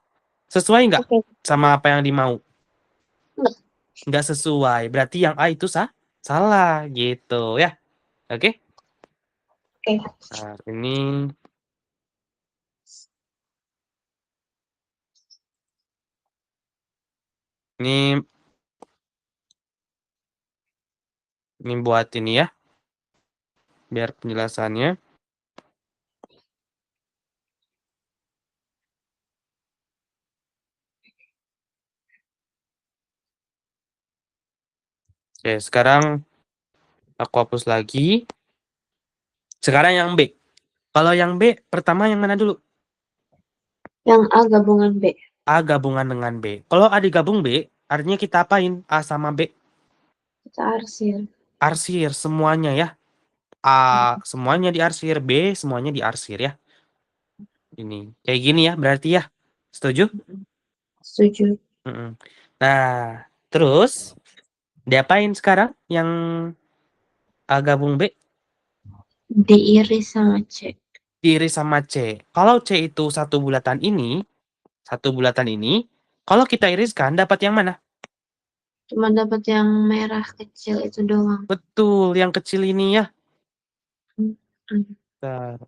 Speaker 1: Sesuai nggak
Speaker 2: Oke.
Speaker 1: sama apa yang dimau?
Speaker 2: Enggak.
Speaker 1: Nggak sesuai. Berarti yang A itu salah gitu ya. Oke?
Speaker 2: Oke.
Speaker 1: Nah, ini buat ini ya. Biar penjelasannya. Oke, sekarang aku hapus lagi. Sekarang yang B. Kalau yang B, pertama yang mana dulu?
Speaker 2: Yang A gabungan B.
Speaker 1: A gabungan dengan B. Kalau A digabung B, artinya kita apain? A sama B?
Speaker 2: Kita arsir.
Speaker 1: Arsir semuanya ya. A semuanya diarsir, B semuanya diarsir ya. Ini kayak gini ya berarti ya. Setuju?
Speaker 2: Setuju.
Speaker 1: Mm-mm. Nah, terus diapain sekarang yang A gabung B?
Speaker 2: Diiris sama C.
Speaker 1: Diiris sama C. Kalau C itu satu bulatan ini, kalau kita iriskan dapat yang mana?
Speaker 2: Cuma dapat yang merah kecil itu doang.
Speaker 1: Betul, yang kecil ini ya.
Speaker 2: Mm-mm.
Speaker 1: Bentar.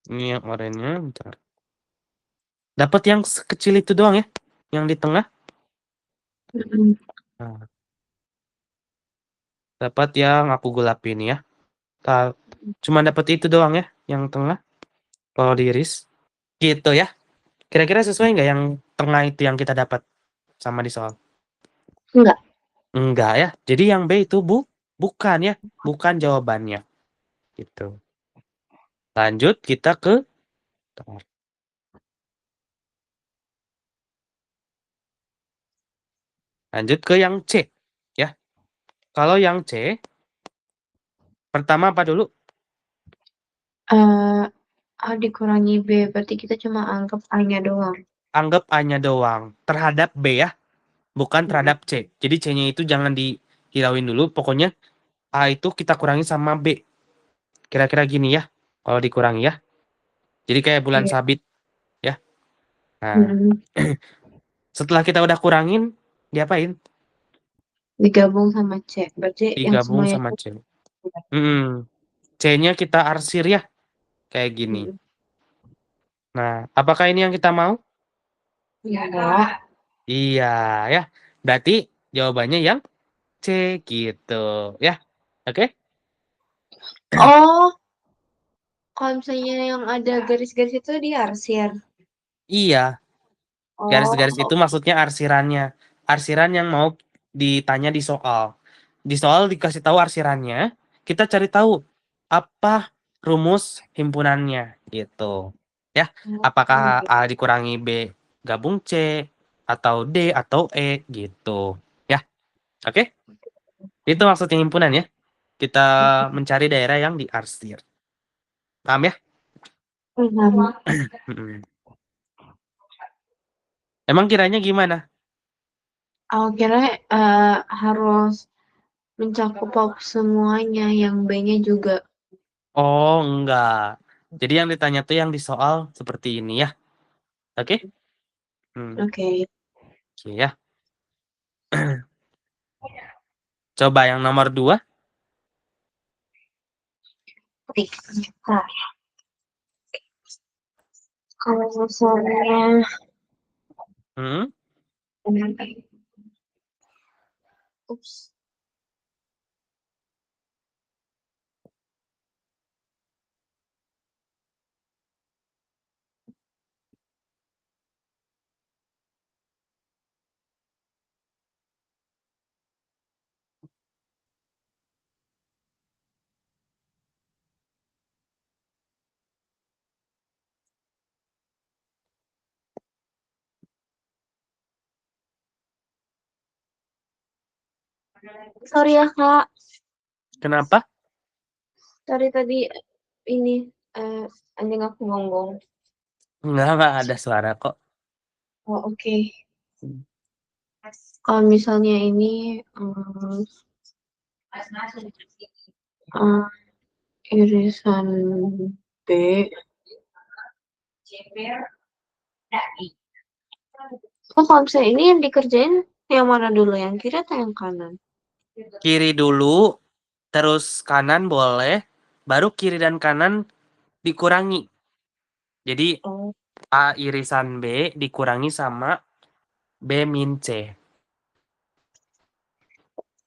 Speaker 1: Ini yang oranye, bentar. Dapat yang kecil itu doang ya, yang di tengah.
Speaker 2: Mm-mm.
Speaker 1: Nah, dapat yang aku gelapin ya. Cuma dapat itu doang ya, yang tengah. Kalau diiris, gitu ya. Kira-kira sesuai nggak yang tengah itu yang kita dapat sama di soal?
Speaker 2: Enggak.
Speaker 1: Enggak ya. Jadi yang B itu bukan ya, bukan jawabannya. Gitu. Lanjut kita ke nah Lanjut ke yang C, ya. Kalau yang C, pertama apa dulu?
Speaker 2: A dikurangi B, berarti kita cuma anggap A-nya doang.
Speaker 1: Anggap A-nya doang terhadap B ya, bukan terhadap C. Jadi C-nya itu jangan dihirauin dulu, pokoknya A itu kita kurangi sama B. Kira-kira gini ya, kalau dikurangi ya. Jadi kayak bulan
Speaker 2: Iya.
Speaker 1: sabit ya. Nah,
Speaker 2: Mm-mm.
Speaker 1: setelah kita udah kurangin, diapain?
Speaker 2: Digabung sama C, berarti yang
Speaker 1: Digabung
Speaker 2: semuanya
Speaker 1: sama
Speaker 2: itu.
Speaker 1: C. C-nya kita arsir ya, kayak gini.
Speaker 2: Mm-mm.
Speaker 1: Nah, apakah ini yang kita mau?
Speaker 2: Enggak.
Speaker 1: Iya ya. Berarti jawabannya yang C gitu ya. Oke?
Speaker 2: Oh, kalau misalnya yang ada garis-garis itu diarsir.
Speaker 1: Iya, garis-garis itu
Speaker 2: Oh,
Speaker 1: maksudnya arsirannya. Arsiran yang mau ditanya di soal. Di soal dikasih tahu arsirannya, kita cari tahu apa rumus himpunannya gitu. Ya, apakah
Speaker 2: oh, gitu.
Speaker 1: A dikurangi B gabung C atau D atau E gitu. Ya, oke? Itu maksudnya himpunan ya. Kita mencari daerah yang diarsir. Paham ya?
Speaker 2: Paham.
Speaker 1: Mm-mm. Emang kiranya gimana?
Speaker 2: Aku kira harus mencakup semuanya, yang B-nya juga.
Speaker 1: Oh, enggak. Jadi yang ditanya tuh yang di soal seperti ini ya. Oke? Hmm,
Speaker 2: Oke.
Speaker 1: oke ya. Coba yang nomor 2.
Speaker 2: Nah, kalau misalnya,
Speaker 1: Hmm,
Speaker 2: ups, sorry ya Kak,
Speaker 1: kenapa?
Speaker 2: tadi ini anjing aku gonggong.
Speaker 1: Enggak ada suara kok.
Speaker 2: Oh, oke.
Speaker 1: Hmm.
Speaker 2: Kalau misalnya ini eh, irisan B, oh kalau misalnya ini yang dikerjain yang mana dulu, yang kiri atau yang kanan?
Speaker 1: Kiri dulu, terus kanan boleh, baru kiri dan kanan dikurangi. Jadi
Speaker 2: Oh,
Speaker 1: A irisan B dikurangi sama B min C.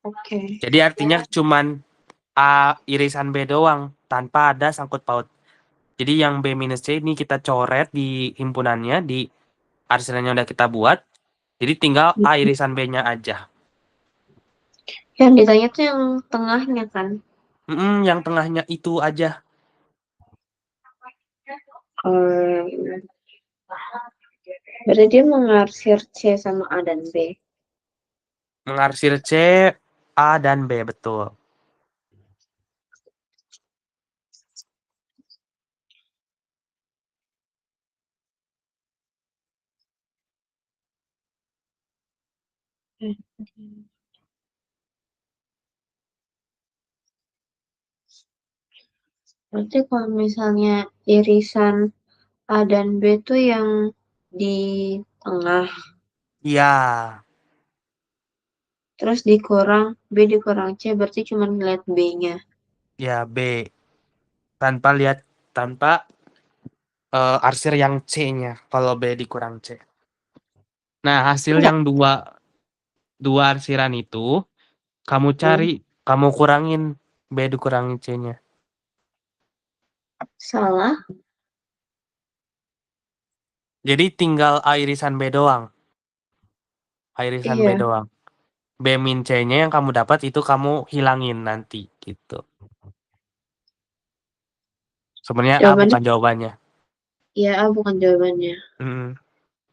Speaker 2: oke.
Speaker 1: Jadi artinya cuman A irisan B doang, tanpa ada sangkut paut. Jadi yang B minus C ini kita coret di himpunannya, di arsirannya udah kita buat. Jadi tinggal A irisan B-nya aja.
Speaker 2: Yang ditanya tuh yang tengahnya kan?
Speaker 1: Yang tengahnya itu aja.
Speaker 2: Hmm, berarti dia mengarsir C sama A dan B.
Speaker 1: Mengarsir C, A, dan B, betul.
Speaker 2: Berarti kalau misalnya irisan A dan B tuh yang di tengah,
Speaker 1: Iya,
Speaker 2: terus dikurang B dikurang C, berarti cuma ngeliat B-nya.
Speaker 1: ya B. Tanpa arsir yang C-nya, kalau B dikurang C. Nah, hasil
Speaker 2: Enggak,
Speaker 1: yang dua arsiran itu, kamu cari,
Speaker 2: hmm,
Speaker 1: kamu kurangin B dikurangi C-nya.
Speaker 2: salah.
Speaker 1: Jadi tinggal A irisan B doang. A irisan B
Speaker 2: Iya,
Speaker 1: doang. B min C-nya yang kamu dapat itu kamu hilangin nanti gitu. Sebenarnya A
Speaker 2: jawabannya
Speaker 1: bukan jawabannya.
Speaker 2: iya A bukan jawabannya.
Speaker 1: Mm.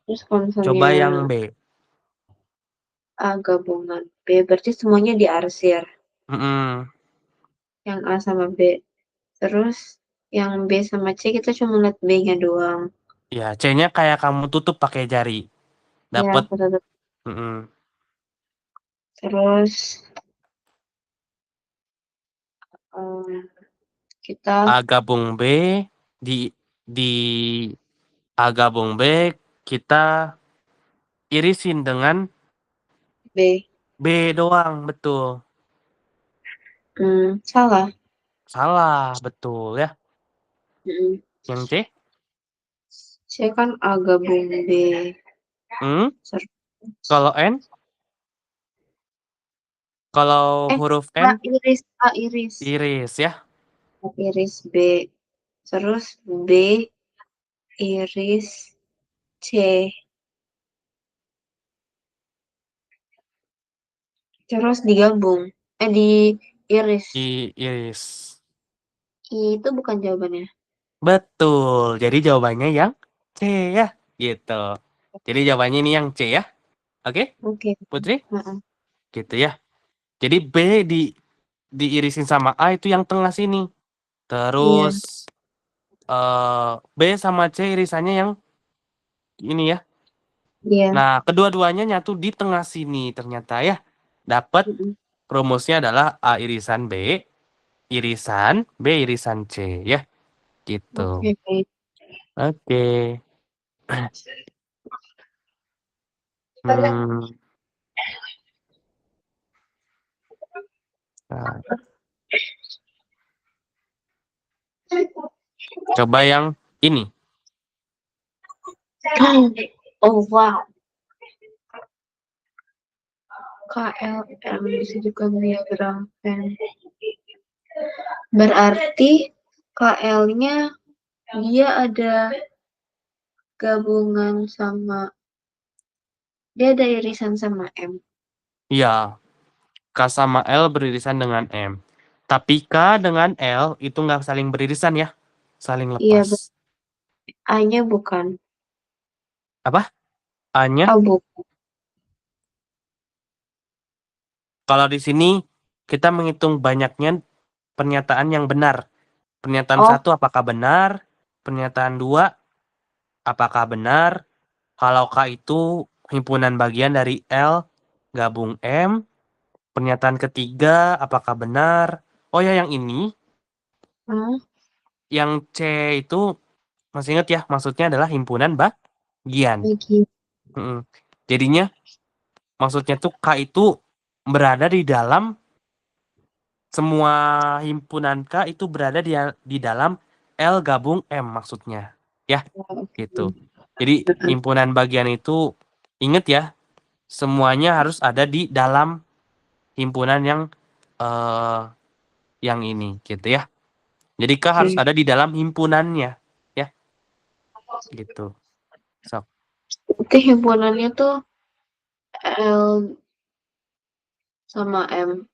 Speaker 2: Terus kalau misalnya
Speaker 1: Coba yang B.
Speaker 2: A gabungan B, berarti semuanya diarsir.
Speaker 1: Mm-mm.
Speaker 2: Yang A sama B. Terus yang B sama C kita cuma lihat B-nya doang.
Speaker 1: Ya, C-nya kayak kamu tutup pakai jari.
Speaker 2: Ya,
Speaker 1: Dapat.
Speaker 2: betul.
Speaker 1: Mm-mm.
Speaker 2: Terus kita
Speaker 1: A gabung B di A gabung B kita irisin dengan
Speaker 2: B.
Speaker 1: B doang, betul.
Speaker 2: Salah.
Speaker 1: Salah, betul ya.
Speaker 2: Mm.
Speaker 1: Yang C?
Speaker 2: C kan A gabung B.
Speaker 1: Hmm?
Speaker 2: Terus,
Speaker 1: Kalau N? Kalau huruf
Speaker 2: A
Speaker 1: N?
Speaker 2: iris, A iris.
Speaker 1: Iris ya.
Speaker 2: A iris B. Terus B iris C. Terus digabung. Di iris.
Speaker 1: Iris.
Speaker 2: Itu bukan jawabannya.
Speaker 1: Betul. Jadi jawabannya yang C ya. Gitu. Jadi jawabannya ini yang C ya. Oke,
Speaker 2: Oke.
Speaker 1: Putri?
Speaker 2: Heeh.
Speaker 1: Gitu ya. Jadi B diirisin sama A itu yang tengah sini.
Speaker 2: Iya,
Speaker 1: Terus B sama C irisannya yang ini ya.
Speaker 2: iya.
Speaker 1: Nah, kedua-duanya nyatu di tengah sini ternyata ya. Dapat
Speaker 2: Mm-mm.
Speaker 1: rumusnya adalah A irisan B, irisan B irisan C ya. Gitu.
Speaker 2: Oke, baik.
Speaker 1: Oke. Hmm, nah, coba yang ini.
Speaker 2: Oh, wow. KLM disebutkan diagram Venn. Berarti KL-nya dia ada gabungan sama, dia ada irisan sama M.
Speaker 1: Ya, K sama L beririsan dengan M. Tapi K dengan L itu nggak saling beririsan ya. Saling
Speaker 2: Iya,
Speaker 1: lepas.
Speaker 2: A-nya bukan.
Speaker 1: Apa? A-nya?
Speaker 2: A bukan.
Speaker 1: Kalau di sini kita menghitung banyaknya pernyataan yang benar. Pernyataan
Speaker 2: Oh,
Speaker 1: satu apakah benar? Pernyataan dua apakah benar? Kalau K itu himpunan bagian dari L gabung M. Pernyataan ketiga apakah benar? Oh ya yang ini,
Speaker 2: hmm,
Speaker 1: yang C itu masih ingat ya, maksudnya adalah himpunan bagian.
Speaker 2: lagi.
Speaker 1: Mm-mm. Jadinya maksudnya tuh K itu berada di dalam semua himpunan K itu berada di dalam L gabung M maksudnya. Ya,
Speaker 2: Oke.
Speaker 1: gitu. Jadi himpunan bagian itu inget ya, semuanya harus ada di dalam himpunan eh yang ini gitu ya. Jadi K harus
Speaker 2: Oke.
Speaker 1: ada di dalam himpunannya. Ya, gitu. Sok.
Speaker 2: Berarti himpunannya tuh L sama M.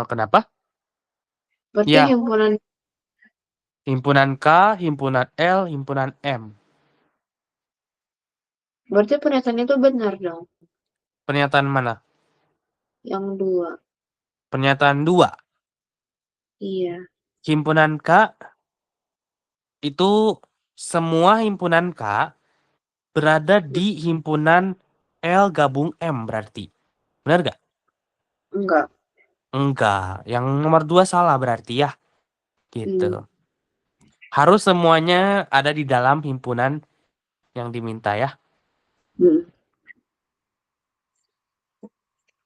Speaker 1: Kenapa?
Speaker 2: Berarti
Speaker 1: Ya,
Speaker 2: himpunan,
Speaker 1: himpunan K, himpunan L, himpunan M.
Speaker 2: berarti pernyataannya tuh benar dong.
Speaker 1: Pernyataan mana?
Speaker 2: Yang dua.
Speaker 1: Pernyataan dua.
Speaker 2: Iya.
Speaker 1: Himpunan K itu semua himpunan K berada di himpunan L gabung M berarti. Benar gak?
Speaker 2: Enggak.
Speaker 1: Enggak. Yang nomor dua salah berarti ya. Gitu.
Speaker 2: Hmm.
Speaker 1: Harus semuanya ada di dalam himpunan yang diminta ya.
Speaker 2: Hmm.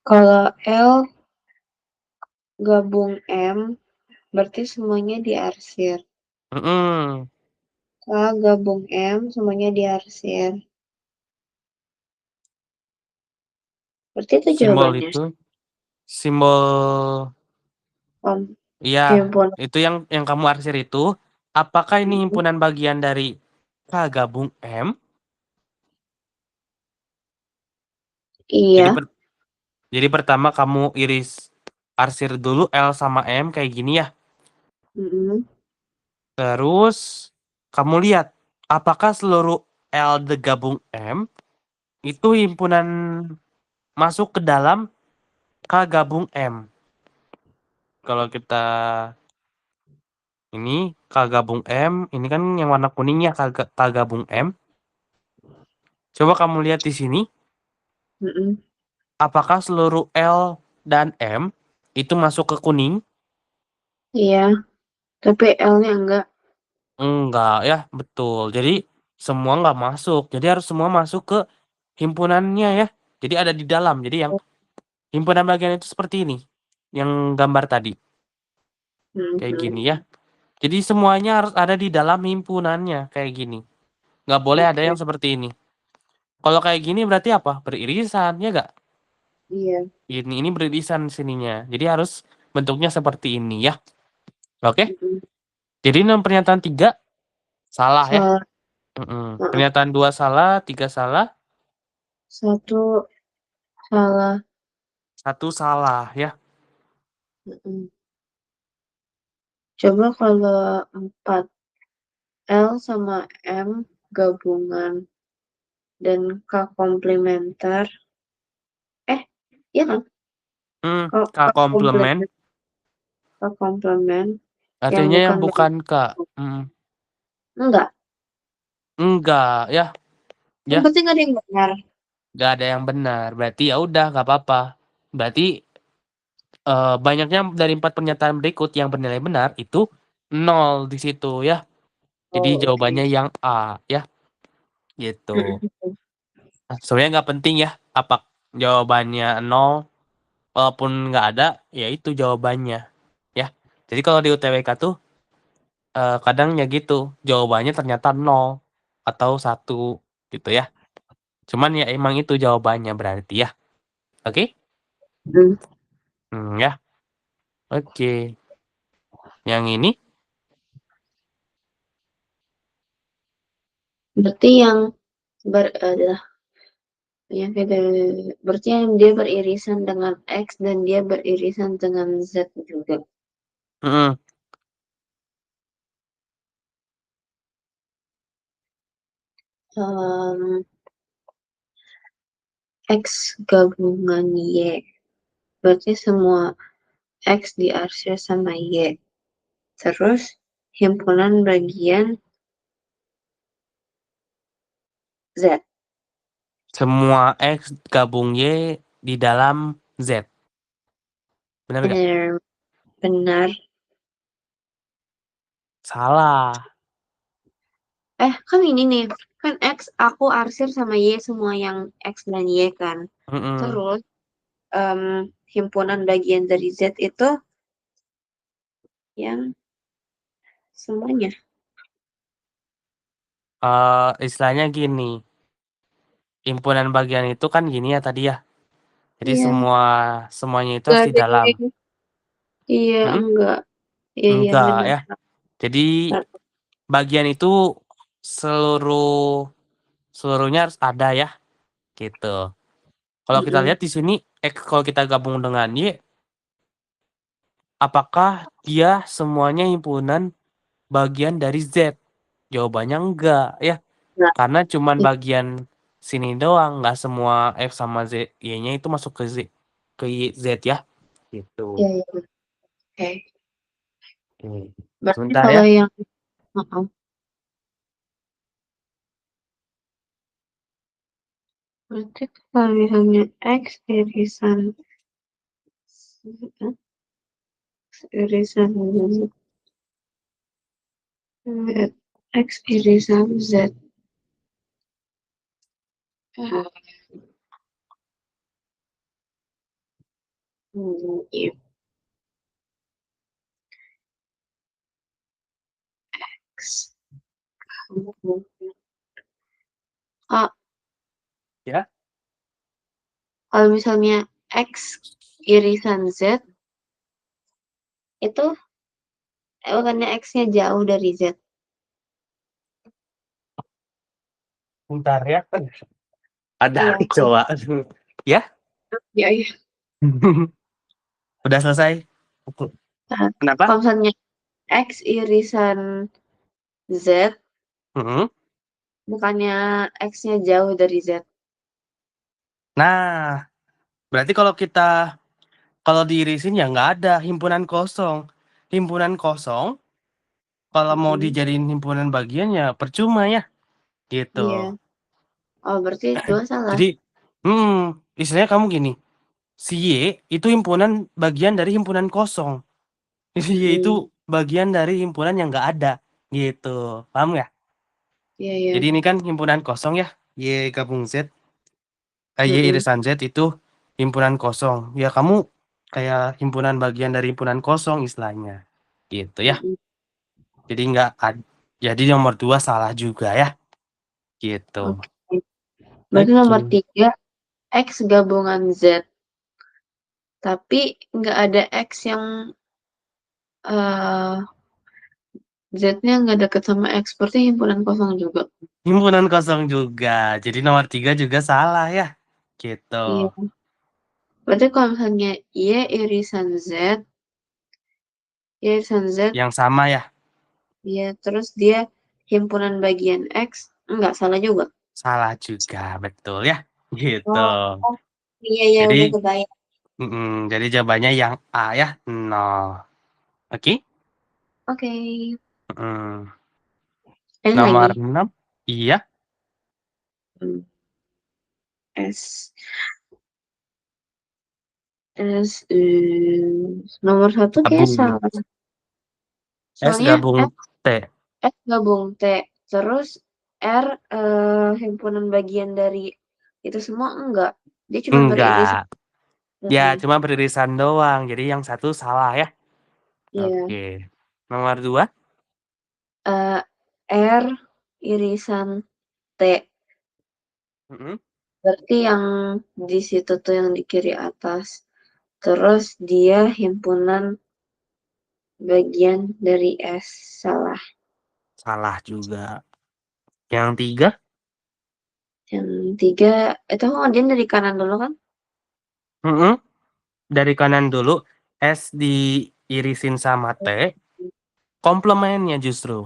Speaker 2: Kalau L gabung M, berarti semuanya diarsir.
Speaker 1: Mm-mm.
Speaker 2: K gabung M, semuanya diarsir. Berarti itu
Speaker 1: Simbol
Speaker 2: jawabannya.
Speaker 1: itu, simbol,
Speaker 2: Om,
Speaker 1: iya,
Speaker 2: himpun.
Speaker 1: itu yang kamu arsir itu, apakah ini himpunan bagian dari K gabung M? Jadi
Speaker 2: Iya.
Speaker 1: jadi pertama kamu iris arsir dulu L sama M kayak gini ya.
Speaker 2: Mm-mm.
Speaker 1: Terus kamu lihat apakah seluruh L gabung M itu himpunan masuk ke dalam K gabung M. Kalau kita ini K gabung M, ini kan yang warna kuningnya K gabung M. Coba kamu lihat di sini,
Speaker 2: Mm-mm.
Speaker 1: apakah seluruh L dan M itu masuk ke kuning?
Speaker 2: Iya, tapi L-nya enggak.
Speaker 1: Enggak ya, betul. Jadi semua nggak masuk. Jadi harus semua masuk ke himpunannya ya. Jadi ada di dalam. Jadi yang himpunan bagian itu seperti ini. Yang gambar tadi. Kayak gini
Speaker 2: Mhm.
Speaker 1: ya. Jadi semuanya harus ada di dalam himpunannya. Kayak gini. Nggak boleh ada yang
Speaker 2: Oke,
Speaker 1: seperti ini. Kalau kayak gini berarti apa? Beririsan, ya nggak?
Speaker 2: iya.
Speaker 1: Ini beririsan sininya. Jadi harus bentuknya seperti ini ya. Oke?
Speaker 2: Mhm.
Speaker 1: Jadi pernyataan 3 salah ya.
Speaker 2: Salah. Heeh.
Speaker 1: Pernyataan 2 salah, 3 salah,
Speaker 2: Satu salah.
Speaker 1: 1 salah ya.
Speaker 2: Mhm. Coba kalau 4 L sama M gabungan dan K komplementer. Iya kan?
Speaker 1: Hmm,
Speaker 2: K
Speaker 1: K komplement
Speaker 2: komplement, K komplement yang
Speaker 1: artinya yang
Speaker 2: bukan dari
Speaker 1: bukan K. Hmm,
Speaker 2: enggak.
Speaker 1: enggak ya.
Speaker 2: Yang
Speaker 1: Ya,
Speaker 2: penting ada yang benar.
Speaker 1: nggak ada yang benar. Berarti ya udah nggak apa-apa. Berarti banyaknya dari 4 pernyataan berikut yang bernilai benar itu 0 di situ ya. Jadi
Speaker 2: Oh,
Speaker 1: jawabannya
Speaker 2: oke.
Speaker 1: yang A ya, gitu.
Speaker 2: Mhm.
Speaker 1: Nah, sebenarnya nggak penting ya apa jawabannya 0, walaupun nggak ada ya itu jawabannya ya. Jadi kalau di UTBK tuh kadang ya gitu, jawabannya ternyata 0 atau 1 gitu ya. Cuman ya emang itu jawabannya berarti ya. Oke?
Speaker 2: Mhm.
Speaker 1: Ya. Oke. Yang ini
Speaker 2: Berarti yang adalah yang berarti yang dia beririsan dengan X dan dia beririsan dengan Z juga.
Speaker 1: mhm,
Speaker 2: Em, X gabungan Y. Berarti semua X diarsir sama Y. Terus himpunan bagian Z.
Speaker 1: semua X gabung Y di dalam Z. Benar nggak?
Speaker 2: Benar, benar.
Speaker 1: Salah.
Speaker 2: Kan ini nih. Kan X aku arsir sama Y semua yang X dan Y kan.
Speaker 1: Mhm.
Speaker 2: Terus himpunan bagian dari Z itu yang semuanya.
Speaker 1: Istilahnya gini, himpunan bagian itu kan gini ya tadi ya. Jadi
Speaker 2: Iya.
Speaker 1: semuanya itu
Speaker 2: Gak
Speaker 1: harus di
Speaker 2: ada
Speaker 1: dalam.
Speaker 2: yang iya
Speaker 1: Mhm,
Speaker 2: enggak. Iya iya
Speaker 1: enggak
Speaker 2: benar.
Speaker 1: ya. Jadi bagian itu seluruhnya harus ada ya, gitu. Kalau kita
Speaker 2: Mm-mm.
Speaker 1: lihat di sini X kalau kita gabung dengan Y, apakah dia semuanya himpunan bagian dari Z? Jawabannya enggak ya.
Speaker 2: Nah,
Speaker 1: Karena cuman bagian sini doang, nggak semua X sama Z, Y-nya itu masuk ke Z ya, gitu.
Speaker 2: iya iya. Oke.
Speaker 1: Oke.
Speaker 2: Berarti
Speaker 1: Sebentar ya.
Speaker 2: kalau yang Heeh. Berarti kalau misalnya X irisan irisan Z, X irisan Z. If X Ah,
Speaker 1: Ya.
Speaker 2: kalau misalnya X irisan Z itu bukannya X-nya jauh dari Z.
Speaker 1: Bentar ya. Ada
Speaker 2: Iya, kalau
Speaker 1: coba. Ya.
Speaker 2: iya, iya.
Speaker 1: Udah selesai.
Speaker 2: Nah,
Speaker 1: Kenapa?
Speaker 2: kalau misalnya X irisan Z,
Speaker 1: Mhm.
Speaker 2: bukannya X-nya jauh dari Z.
Speaker 1: Nah, berarti kalau diirisin ya nggak ada himpunan kosong. Himpunan kosong kalau mau dijadiin himpunan bagian ya percuma ya, gitu.
Speaker 2: Iya. Oh, berarti dua salah.
Speaker 1: Jadi, istilahnya kamu gini, si Y itu himpunan bagian dari himpunan kosong. Si Y itu
Speaker 2: Mm.
Speaker 1: bagian dari himpunan yang nggak ada, gitu. Paham nggak?
Speaker 2: Iya, iya.
Speaker 1: Jadi ini kan himpunan kosong ya, Y gabung Z, Y
Speaker 2: Mm-mm.
Speaker 1: irisan Z itu himpunan kosong. Ya kamu kayak himpunan bagian dari himpunan kosong istilahnya, gitu ya.
Speaker 2: Mm-mm.
Speaker 1: Jadi nggak jadi nomor 2 salah juga ya, gitu.
Speaker 2: Oke. Berarti nomor
Speaker 1: Oke.
Speaker 2: 3, X gabungan Z. Tapi nggak ada X yang eh Z-nya nggak deket sama X. Berarti himpunan kosong juga.
Speaker 1: Himpunan kosong juga. Jadi nomor 3 juga salah ya, gitu.
Speaker 2: Iya. Berarti kalau misalnya Y irisan Z, Y irisan Z,
Speaker 1: Yang sama ya,
Speaker 2: ya terus dia himpunan bagian X, enggak salah juga.
Speaker 1: salah juga, betul ya, gitu.
Speaker 2: Oh, oh, iya ya
Speaker 1: Jadi,
Speaker 2: udah kebayang.
Speaker 1: jadi jawabannya yang A ya, 0. Oke.
Speaker 2: Oke.
Speaker 1: Mm.
Speaker 2: Ini
Speaker 1: Nomor
Speaker 2: lagi.
Speaker 1: 6, iya,
Speaker 2: Hmm, S. Nomor 1 kayak
Speaker 1: gabung.
Speaker 2: salah.
Speaker 1: S
Speaker 2: Soalnya
Speaker 1: gabung T.
Speaker 2: S gabung T. Terus R himpunan bagian dari itu semua enggak. Dia cuma beririsan.
Speaker 1: Enggak. Ya,
Speaker 2: Heeh.
Speaker 1: cuma beririsan doang. Jadi yang satu salah ya.
Speaker 2: Iya.
Speaker 1: Oke. Nomor 2,
Speaker 2: Eh, R irisan T.
Speaker 1: mm-mm.
Speaker 2: Berarti yang di situ tuh yang di kiri atas. Terus dia himpunan bagian dari S. Salah.
Speaker 1: Salah juga. Yang 3,
Speaker 2: Yang 3, itu dia dari kanan dulu kan?
Speaker 1: mm-mm. Dari kanan dulu, S diirisin sama T, komplemennya justru.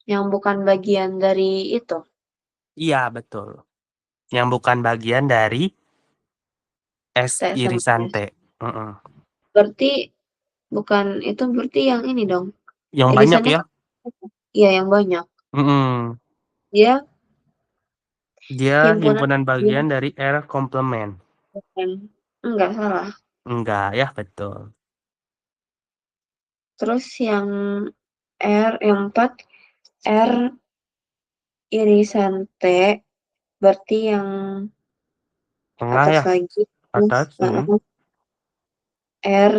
Speaker 2: Yang bukan bagian dari itu.
Speaker 1: Iya, betul. Yang bukan bagian dari S
Speaker 2: T sama
Speaker 1: irisan T.
Speaker 2: S.
Speaker 1: Mm-mm.
Speaker 2: Berarti bukan itu, berarti yang ini dong.
Speaker 1: Yang banyak
Speaker 2: Irisannya
Speaker 1: ya.
Speaker 2: kan? Iya, yang banyak.
Speaker 1: Mm-mm.
Speaker 2: Dia
Speaker 1: Dia
Speaker 2: himpunan
Speaker 1: himpunan
Speaker 2: bagian
Speaker 1: bagian dari R komplement.
Speaker 2: bukan. Enggak salah.
Speaker 1: Enggak ya, betul.
Speaker 2: Terus yang yang 4, R irisan T. Berarti yang
Speaker 1: Tengah
Speaker 2: atas
Speaker 1: ya,
Speaker 2: lagi. Terus
Speaker 1: atas. Mm-mm.
Speaker 2: R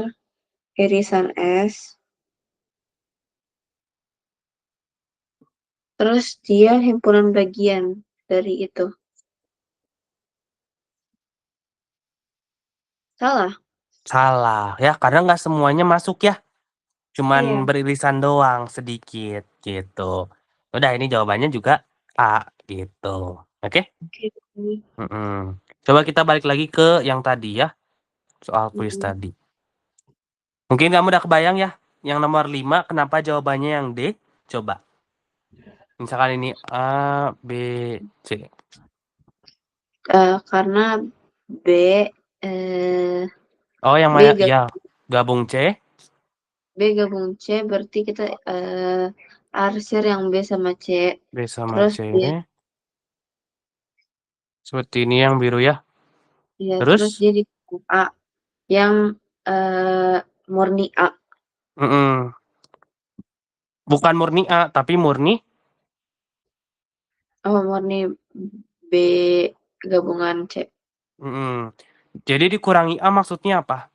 Speaker 2: irisan S. Terus dia himpunan bagian dari itu. Salah.
Speaker 1: Salah ya, karena nggak semuanya masuk ya. Cuman
Speaker 2: Iya.
Speaker 1: beririsan doang sedikit gitu. Udah ini jawabannya juga A gitu. Oke?
Speaker 2: Oke.
Speaker 1: Mm-mm. Coba kita balik lagi ke yang tadi ya, soal kuis
Speaker 2: Mm-mm.
Speaker 1: tadi. Mungkin kamu udah kebayang ya, yang nomor 5 kenapa jawabannya yang D? Coba. Misalkan ini A, B, C.
Speaker 2: Karena B eh,
Speaker 1: Oh, yang
Speaker 2: B
Speaker 1: mana?
Speaker 2: gab-
Speaker 1: Ya, gabung C,
Speaker 2: B gabung C berarti kita arsir yang B sama C.
Speaker 1: B sama
Speaker 2: Terus
Speaker 1: C.
Speaker 2: dia
Speaker 1: Seperti ini yang biru ya.
Speaker 2: ya terus
Speaker 1: Terus,
Speaker 2: dia di A yang eh, murni A.
Speaker 1: mm-mm. Bukan murni A, tapi murni,
Speaker 2: Oh, murni B gabungan C.
Speaker 1: mm-mm. Jadi dikurangi A maksudnya apa?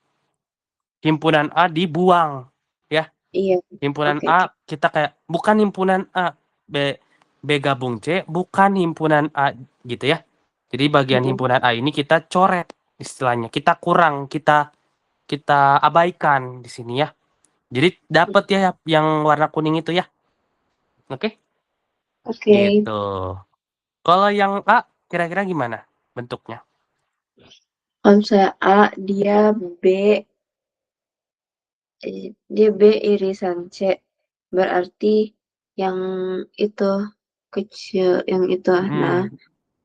Speaker 1: Himpunan A dibuang. Ya,
Speaker 2: Iya.
Speaker 1: himpunan
Speaker 2: Oke, oke.
Speaker 1: A kita kayak bukan himpunan A. B B gabung C bukan himpunan A gitu ya. Jadi bagian
Speaker 2: Mm-mm.
Speaker 1: himpunan A ini kita coret istilahnya. Kita kurang, kita abaikan di sini ya. Jadi dapat ya yang warna kuning itu ya. Oke?
Speaker 2: Oke.
Speaker 1: Gitu. Kalau yang A kira-kira gimana bentuknya?
Speaker 2: Kalau misalnya A B dia B irisan C. Berarti yang itu kecil, yang itu. Nah,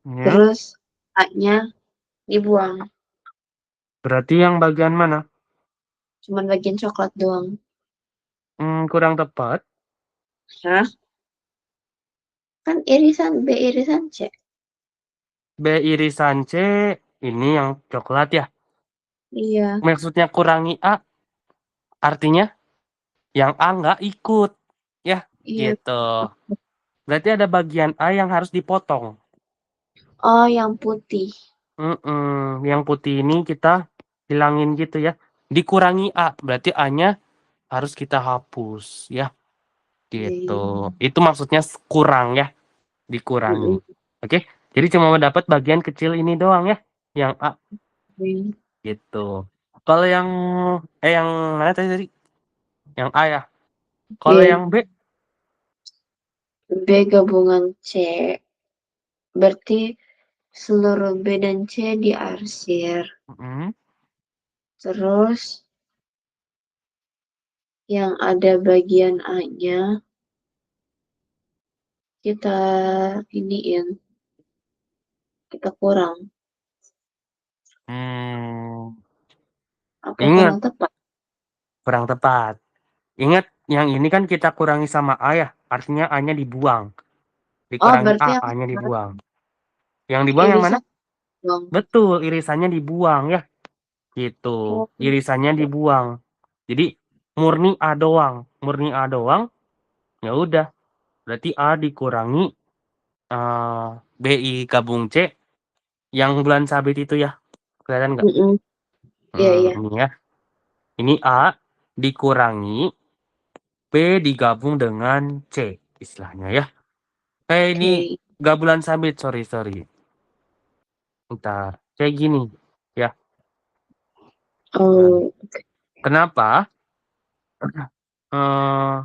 Speaker 1: Hmm, ya.
Speaker 2: terus A-nya dibuang.
Speaker 1: Berarti yang bagian mana?
Speaker 2: Cuman bagian coklat doang.
Speaker 1: Kurang tepat.
Speaker 2: Hah? Kan irisan B irisan C.
Speaker 1: B irisan C ini yang coklat ya.
Speaker 2: Iya.
Speaker 1: Maksudnya kurangi A, artinya yang A nggak ikut. Ya,
Speaker 2: Iya.
Speaker 1: gitu. Berarti ada bagian A yang harus dipotong.
Speaker 2: Oh, yang putih.
Speaker 1: Yang putih ini kita hilangin gitu ya. Dikurangi A, berarti A-nya harus kita hapus ya. Gitu.
Speaker 2: Iya.
Speaker 1: Itu maksudnya kurang ya, dikurangi.
Speaker 2: Mm-mm.
Speaker 1: Oke. Jadi cuma dapat bagian kecil ini doang ya, yang A
Speaker 2: Iya.
Speaker 1: gitu. Kalau yang mana tadi? Yang A ya. Kalau
Speaker 2: Iya.
Speaker 1: yang B,
Speaker 2: B gabungan C. Berarti seluruh B dan C diarsir.
Speaker 1: mm,
Speaker 2: Terus yang ada bagian A-nya kita iniin. Kita kurang.
Speaker 1: hmm,
Speaker 2: Apa
Speaker 1: ingat
Speaker 2: kurang tepat?
Speaker 1: kurang tepat. Ingat yang ini kan kita kurangi sama A ya, artinya A-nya dibuang.
Speaker 2: Oh,
Speaker 1: Dikurangi A,
Speaker 2: berarti yang
Speaker 1: A-nya dibuang. Yang dibuang yang mana?
Speaker 2: irisan dong.
Speaker 1: Betul, irisannya dibuang ya. Gitu.
Speaker 2: Oh,
Speaker 1: Irisannya dibuang. Jadi murni A doang. Murni A doang, ya udah. Berarti A dikurangi eh BI gabung C yang bulan sabit itu ya. Kelihatan nggak?
Speaker 2: mm-mm. Iya, iya.
Speaker 1: Ini ya. Ini A dikurangi B digabung dengan C istilahnya ya. Ini
Speaker 2: Oke.
Speaker 1: gak bulan sabit, sorry, sorry. Bentar. Kayak gini ya. Nah,
Speaker 2: Oh,
Speaker 1: kenapa? Eh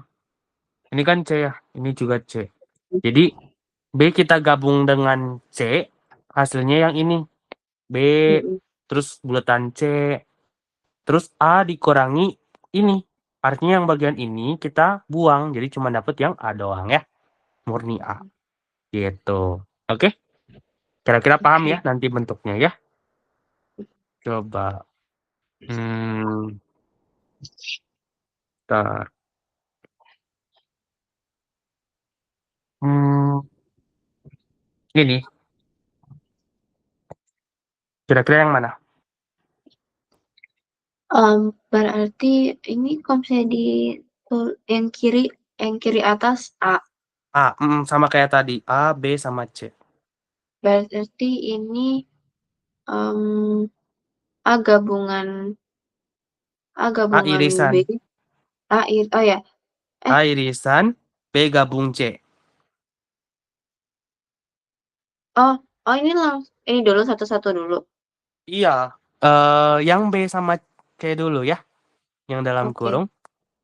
Speaker 1: ini kan C ya, ini juga C. Jadi B kita gabung dengan C, hasilnya yang ini. B
Speaker 2: mm-mm.
Speaker 1: terus bulatan C, terus A dikurangi ini. Artinya yang bagian ini kita buang, jadi cuma dapet yang A doang ya, murni A. Gitu. Oke? Kira-kira paham ya
Speaker 2: Oke.
Speaker 1: nanti bentuknya ya? Coba. Hmm, Bentar. Hmm, ini kira-kira yang mana?
Speaker 2: Berarti ini kalau misalnya di yang kiri atas A.
Speaker 1: A, sama kayak tadi. A, B, sama C.
Speaker 2: Berarti ini em, A gabungan A
Speaker 1: A
Speaker 2: gabungan B.
Speaker 1: irisan.
Speaker 2: Oh ya. Eh,
Speaker 1: A irisan, B gabung C.
Speaker 2: oh, oh ini dulu satu-satu dulu.
Speaker 1: Iya. Yang B sama C dulu ya, yang dalam
Speaker 2: Oke.
Speaker 1: kurung.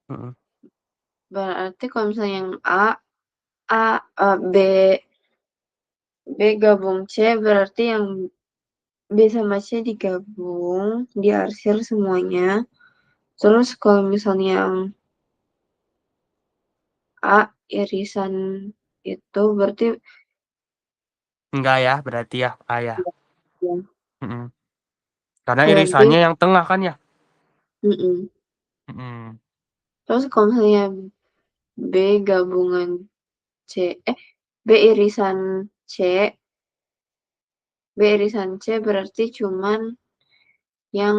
Speaker 1: Mm-mm.
Speaker 2: Berarti kalau misalnya yang A, B, B gabung C berarti yang B sama C digabung, diarsir semuanya. Terus kalau misalnya yang A irisan itu berarti
Speaker 1: Enggak ya, berarti ya A ya.
Speaker 2: ya,
Speaker 1: Mm-mm. Karena
Speaker 2: berarti
Speaker 1: irisannya yang tengah kan ya.
Speaker 2: mm-mm.
Speaker 1: Mm-mm.
Speaker 2: Terus kalau misalnya B gabungan C, B irisan C, B irisan C berarti cuman yang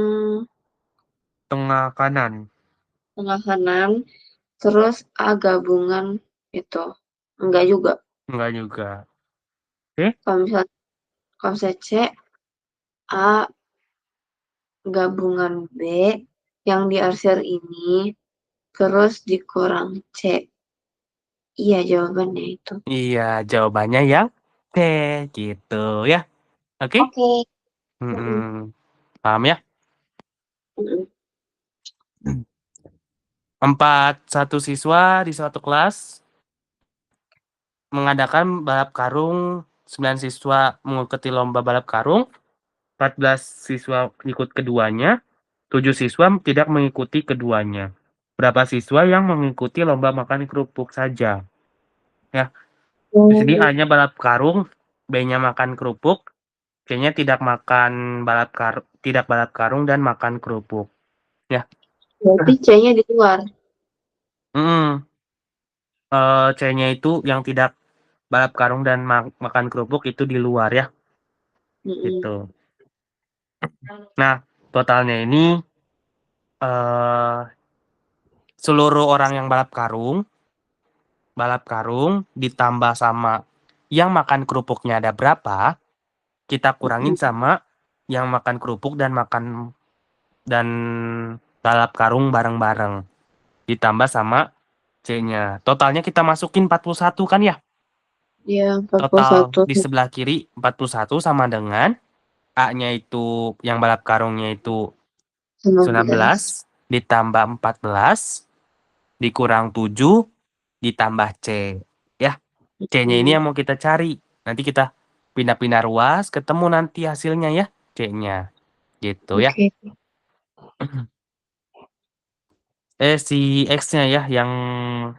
Speaker 1: Tengah kanan.
Speaker 2: tengah kanan, terus A gabungan itu. Enggak juga.
Speaker 1: Enggak juga. Oke?
Speaker 2: Kalau misalnya C, A gabungan B yang diarsir ini, terus dikurang C. Iya jawabannya itu.
Speaker 1: Iya, jawabannya yang C gitu ya. Oke?
Speaker 2: Oke. Mm-mm.
Speaker 1: Mm-mm. Paham ya?
Speaker 2: Mm-mm.
Speaker 1: Satu siswa di suatu kelas mengadakan balap karung, 9 siswa mengikuti lomba balap karung, 14 siswa ikut keduanya, 7 siswa tidak mengikuti keduanya. Berapa siswa yang mengikuti lomba makan kerupuk saja? Ya, di sini
Speaker 2: Oh,
Speaker 1: A-nya balap karung, B-nya makan kerupuk, C-nya tidak balap karung dan makan kerupuk. Ya.
Speaker 2: Berarti C-nya di luar.
Speaker 1: Mm-mm. C-nya itu yang tidak balap karung dan makan kerupuk itu di luar ya.
Speaker 2: Mm-mm.
Speaker 1: Gitu. Nah, totalnya ini seluruh orang yang balap karung ditambah sama yang makan kerupuknya ada berapa, kita kurangin sama yang makan kerupuk dan balap karung bareng-bareng. Ditambah sama C-nya. Totalnya kita masukin 41 kan ya?
Speaker 2: Iya,
Speaker 1: Total
Speaker 2: 41
Speaker 1: di sebelah kiri 41 sama dengan A-nya itu yang balap karungnya itu
Speaker 2: 19.
Speaker 1: 19 ditambah 14 dikurang 7 ditambah C. Ya, C-nya ini yang mau kita cari. Nanti kita pindah-pindah ruas, ketemu nanti hasilnya ya, C-nya. Gitu ya.
Speaker 2: Oke.
Speaker 1: Si X-nya ya, yang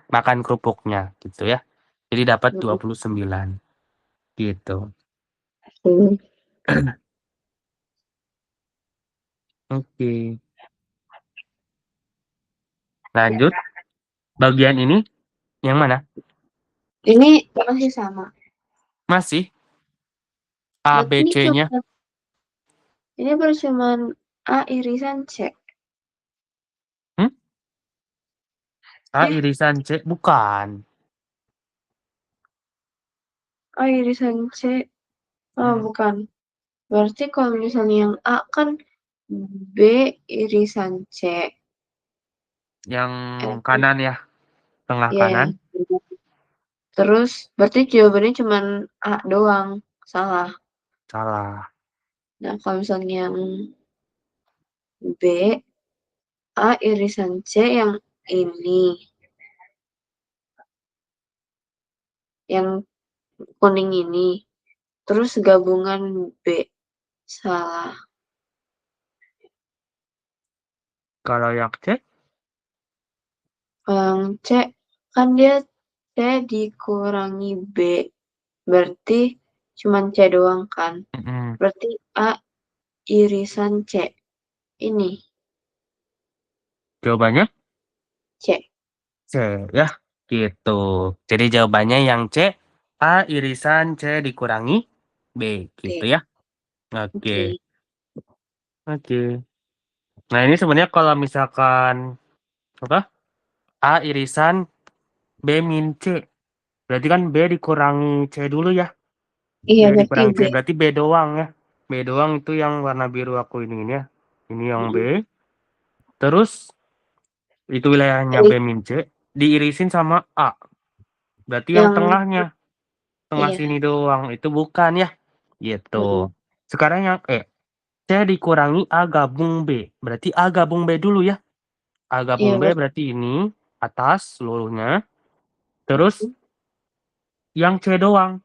Speaker 1: makan kerupuknya. Gitu ya. Jadi dapat
Speaker 2: Mm-mm.
Speaker 1: 29. Gitu.
Speaker 2: Hmm.
Speaker 1: Oke. Lanjut. Bagian ini, yang mana?
Speaker 2: Ini masih sama.
Speaker 1: Masih A,
Speaker 2: Berarti
Speaker 1: B, C-nya.
Speaker 2: ini baru cuman A irisan C.
Speaker 1: Hmm? A,
Speaker 2: Ya,
Speaker 1: irisan C. Bukan.
Speaker 2: A irisan C. Oh,
Speaker 1: Hmm.
Speaker 2: bukan. Berarti kalau misalnya yang A kan B irisan C.
Speaker 1: Yang
Speaker 2: Eh,
Speaker 1: kanan ya, tengah
Speaker 2: ya
Speaker 1: kanan.
Speaker 2: yang terus berarti jawabannya cuman A doang. Salah.
Speaker 1: Salah.
Speaker 2: Nah, kalau misalnya yang B, A irisan C yang ini. Yang kuning ini. Terus gabungan B. Salah.
Speaker 1: Kalau yang C,
Speaker 2: Kalau yang C, kan dia C dikurangi B. Berarti cuman C doang kan.
Speaker 1: mm-mm.
Speaker 2: Berarti A irisan C. Ini
Speaker 1: Jawabannya
Speaker 2: C.
Speaker 1: C ya, gitu. Jadi jawabannya yang C, A irisan C dikurangi B, gitu
Speaker 2: Oke.
Speaker 1: ya. Oke,
Speaker 2: Oke.
Speaker 1: oke. Nah ini sebenarnya kalau misalkan apa? A irisan B min C, berarti kan B dikurangi C dulu ya. B
Speaker 2: Iya, berarti
Speaker 1: dikurangi
Speaker 2: B.
Speaker 1: C, berarti B doang ya. B doang itu yang warna biru aku ini ya. Ini yang B.
Speaker 2: Mm-mm.
Speaker 1: Terus itu wilayahnya B
Speaker 2: Eh,
Speaker 1: min C, diirisin sama A. Berarti yang
Speaker 2: yang
Speaker 1: tengahnya. Tengah
Speaker 2: iya.
Speaker 1: sini doang itu bukan ya gitu.
Speaker 2: Mm-mm.
Speaker 1: Sekarang yang C dikurangi A gabung B, berarti A gabung B dulu ya. A gabung
Speaker 2: Iya,
Speaker 1: B
Speaker 2: berarti,
Speaker 1: berarti ini atas seluruhnya, terus yang C doang,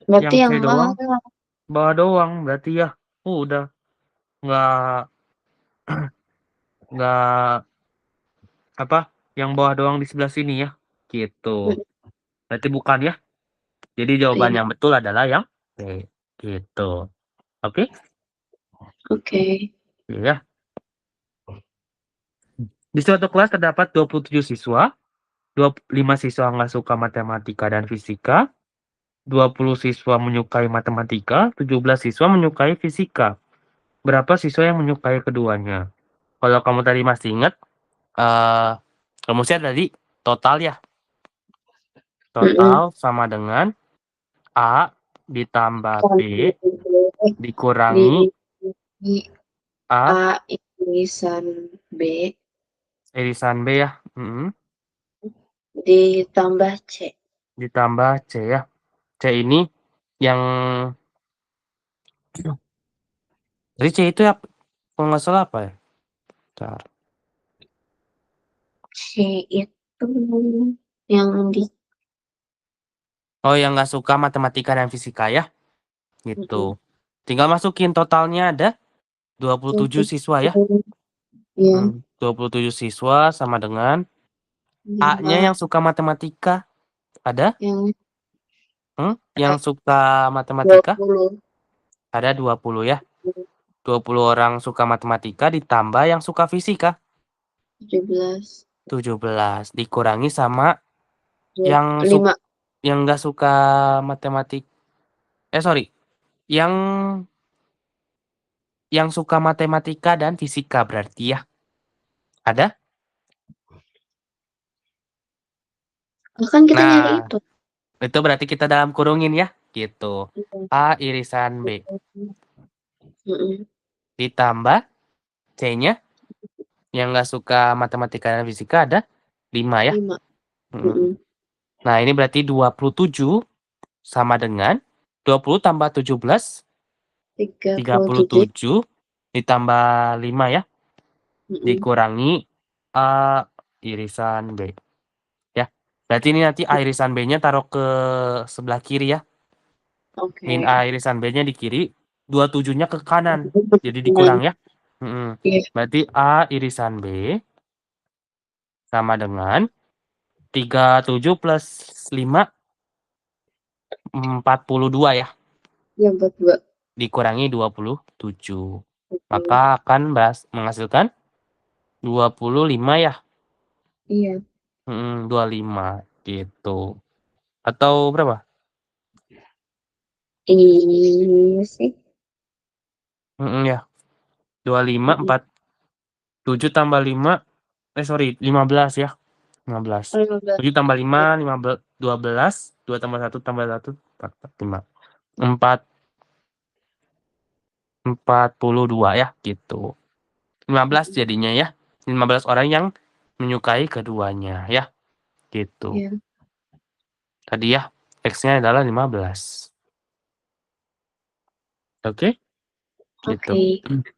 Speaker 2: berarti
Speaker 1: yang C
Speaker 2: yang
Speaker 1: doang
Speaker 2: mana?
Speaker 1: bawah doang berarti ya. Udah nggak nggak apa, yang bawah doang di sebelah sini ya gitu.
Speaker 2: Mm-mm.
Speaker 1: Berarti bukan ya, jadi jawaban
Speaker 2: Iya.
Speaker 1: yang betul adalah yang C gitu. Oke.
Speaker 2: Oke.
Speaker 1: Ya. Di suatu kelas terdapat 27 siswa, 25 siswa nggak suka matematika dan fisika, 20 siswa menyukai matematika, 17 siswa menyukai fisika. Berapa siswa yang menyukai keduanya? Kalau kamu tadi masih ingat, eh rumusnya tadi total ya.
Speaker 2: Mm-mm.
Speaker 1: Total sama dengan A ditambah B
Speaker 2: Kan
Speaker 1: dikurangi
Speaker 2: di di
Speaker 1: A
Speaker 2: A irisan B
Speaker 1: irisan B ya. Mm-mm.
Speaker 2: ditambah C.
Speaker 1: Ditambah C ya. C ini yang jadi C itu ya kalau nggak salah apa ya? Bentar.
Speaker 2: C itu yang di
Speaker 1: Oh, yang nggak suka matematika dan fisika ya, gitu.
Speaker 2: mm-mm.
Speaker 1: Tinggal masukin totalnya ada 27 siswa ya.
Speaker 2: Ya,
Speaker 1: 27 siswa sama dengan A-nya
Speaker 2: lima
Speaker 1: yang suka matematika. Ada?
Speaker 2: yang
Speaker 1: Yang suka
Speaker 2: dua
Speaker 1: matematika?
Speaker 2: puluh
Speaker 1: Ada 20 ya. 20 orang suka matematika ditambah yang suka fisika.
Speaker 2: 17.
Speaker 1: 17 dikurangi sama yang
Speaker 2: 5.
Speaker 1: nggak suka matematik. Sorry. Yang suka matematika dan fisika berarti ya. Ada?
Speaker 2: Kan kita nyari
Speaker 1: Nah,
Speaker 2: itu.
Speaker 1: itu berarti kita dalam kurungin ya. Gitu.
Speaker 2: Iya.
Speaker 1: A irisan B.
Speaker 2: Mm-mm.
Speaker 1: Ditambah C-nya yang nggak suka matematika dan fisika ada 5 ya.
Speaker 2: 5.
Speaker 1: Mm.
Speaker 2: Mm-mm.
Speaker 1: Nah, ini berarti 27 sama dengan 20 tambah 17,
Speaker 2: 37.
Speaker 1: 37 ditambah 5 ya.
Speaker 2: Mm-mm.
Speaker 1: Dikurangi A irisan B. Ya. Berarti ini nanti A irisan B-nya taruh ke sebelah kiri ya. Min
Speaker 2: Oke.
Speaker 1: A irisan B-nya di kiri, 27-nya ke kanan. Jadi
Speaker 2: Dan
Speaker 1: dikurang ya. Mm-mm.
Speaker 2: iya,
Speaker 1: Berarti A irisan B sama dengan 37 plus 5, 42 ya.
Speaker 2: yang buat 2.
Speaker 1: Dikurangi 27.
Speaker 2: Oke.
Speaker 1: Maka akan menghasilkan 25 ya.
Speaker 2: Iya.
Speaker 1: 25 gitu. Atau berapa?
Speaker 2: Iya sih.
Speaker 1: Ya. 25,
Speaker 2: Mm-mm.
Speaker 1: 7 tambah 5. Sorry, 15 ya. 15.
Speaker 2: 15.
Speaker 1: 7 tambah
Speaker 2: Ya.
Speaker 1: 5, 15, 12. 2 tambah 1 tambah 1, 5. 42 ya, gitu. 15
Speaker 2: Mm-mm.
Speaker 1: jadinya ya. 15 orang yang menyukai keduanya ya, gitu.
Speaker 2: Iya.
Speaker 1: Tadi ya, X-nya adalah 15. Oke, gitu.
Speaker 2: Oke.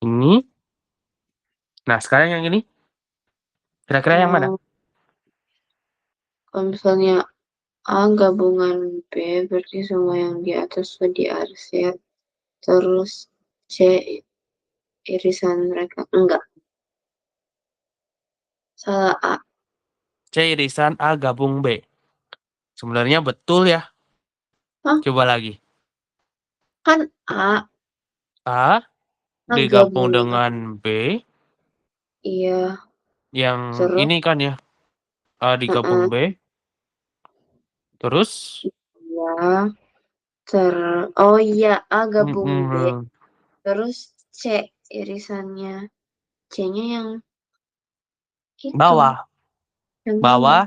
Speaker 1: Ini. Nah, sekarang yang ini. Kira-kira yang mana?
Speaker 2: Kalau misalnya A gabungan B berarti semua yang di atas itu di R-set. Terus C irisan mereka. Enggak. Salah A.
Speaker 1: C irisan A gabung B. Sebenarnya betul ya.
Speaker 2: Hah?
Speaker 1: Coba lagi.
Speaker 2: Kan A.
Speaker 1: A
Speaker 2: A
Speaker 1: digabung
Speaker 2: gabungan.
Speaker 1: dengan B.
Speaker 2: Iya.
Speaker 1: Yang
Speaker 2: Terus.
Speaker 1: ini kan ya. A digabung
Speaker 2: Heeh.
Speaker 1: B. Terus.
Speaker 2: Ya. Oh iya. A gabung B.
Speaker 1: Mm-mm.
Speaker 2: Terus C irisannya. C-nya yang itu.
Speaker 1: Bawah.
Speaker 2: Yang bawah.
Speaker 1: Bawah.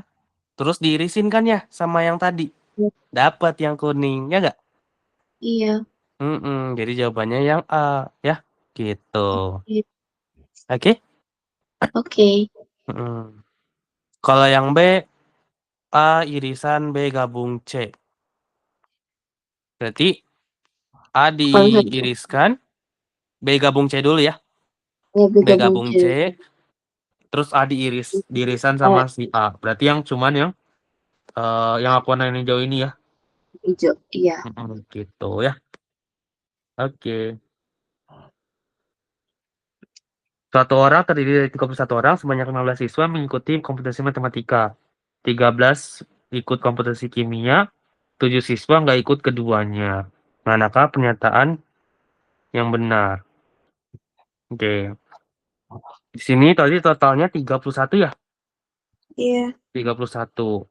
Speaker 1: Terus diirisin kan ya sama yang tadi. Dapat yang kuning. Ya nggak?
Speaker 2: Iya.
Speaker 1: Jadi jawabannya yang A. Ya. Gitu.
Speaker 2: Iya.
Speaker 1: Oke.
Speaker 2: Oke.
Speaker 1: Mm. Kalau yang B. A irisan B gabung C. Berarti A
Speaker 2: Kalau misalnya
Speaker 1: diiriskan. B gabung C dulu ya.
Speaker 2: ya B
Speaker 1: B
Speaker 2: gabung
Speaker 1: gabung
Speaker 2: C.
Speaker 1: C. Terus A diirisan sama si A. Berarti yang cuman yang aku warna hijau ini ya.
Speaker 2: Hijau. Iya.
Speaker 1: Gitu ya. Oke. Suatu orang terdiri dari 31 orang, sebanyak 15 siswa mengikuti kompetisi matematika. 13 ikut kompetisi kimia, 7 siswa nggak ikut keduanya. Manakah pernyataan yang benar? Oke. Di sini tadi totalnya 31 ya?
Speaker 2: Iya.
Speaker 1: 31.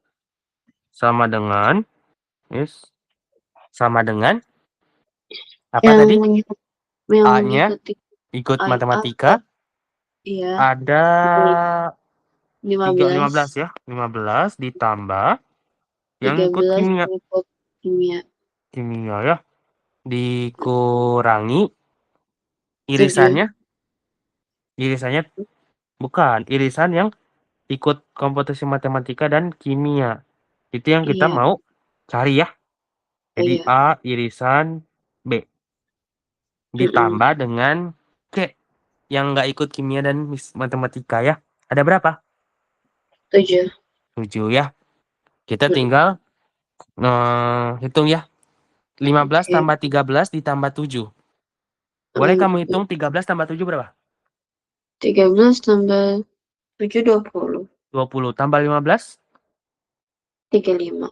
Speaker 1: Sama dengan, yes, sama dengan, apa
Speaker 2: Yang
Speaker 1: tadi?
Speaker 2: yang
Speaker 1: A-nya
Speaker 2: mengikuti
Speaker 1: ikut
Speaker 2: A,
Speaker 1: matematika,
Speaker 2: iya.
Speaker 1: ada 15
Speaker 2: 15.
Speaker 1: ya. 15 ditambah yang ikut
Speaker 2: 13
Speaker 1: kimia.
Speaker 2: ikut kimia.
Speaker 1: Kimia ya. Dikurangi
Speaker 2: 7.
Speaker 1: irisannya. Irisannya bukan. Irisan yang ikut kompetisi matematika dan kimia. Itu yang kita
Speaker 2: Iya.
Speaker 1: mau cari ya.
Speaker 2: Oh
Speaker 1: Jadi
Speaker 2: iya.
Speaker 1: A irisan B.
Speaker 2: Mm-mm.
Speaker 1: Ditambah dengan C yang nggak ikut kimia dan matematika ya. Ada berapa?
Speaker 2: 7.
Speaker 1: 7 ya. Kita
Speaker 2: Mm-mm.
Speaker 1: tinggal hitung ya. 15
Speaker 2: Oke.
Speaker 1: tambah 13 ditambah 7. Boleh
Speaker 2: Um,
Speaker 1: kamu hitung 13 tambah 7 berapa?
Speaker 2: 13 tambah 7 20.
Speaker 1: 20 tambah 15?
Speaker 2: 35.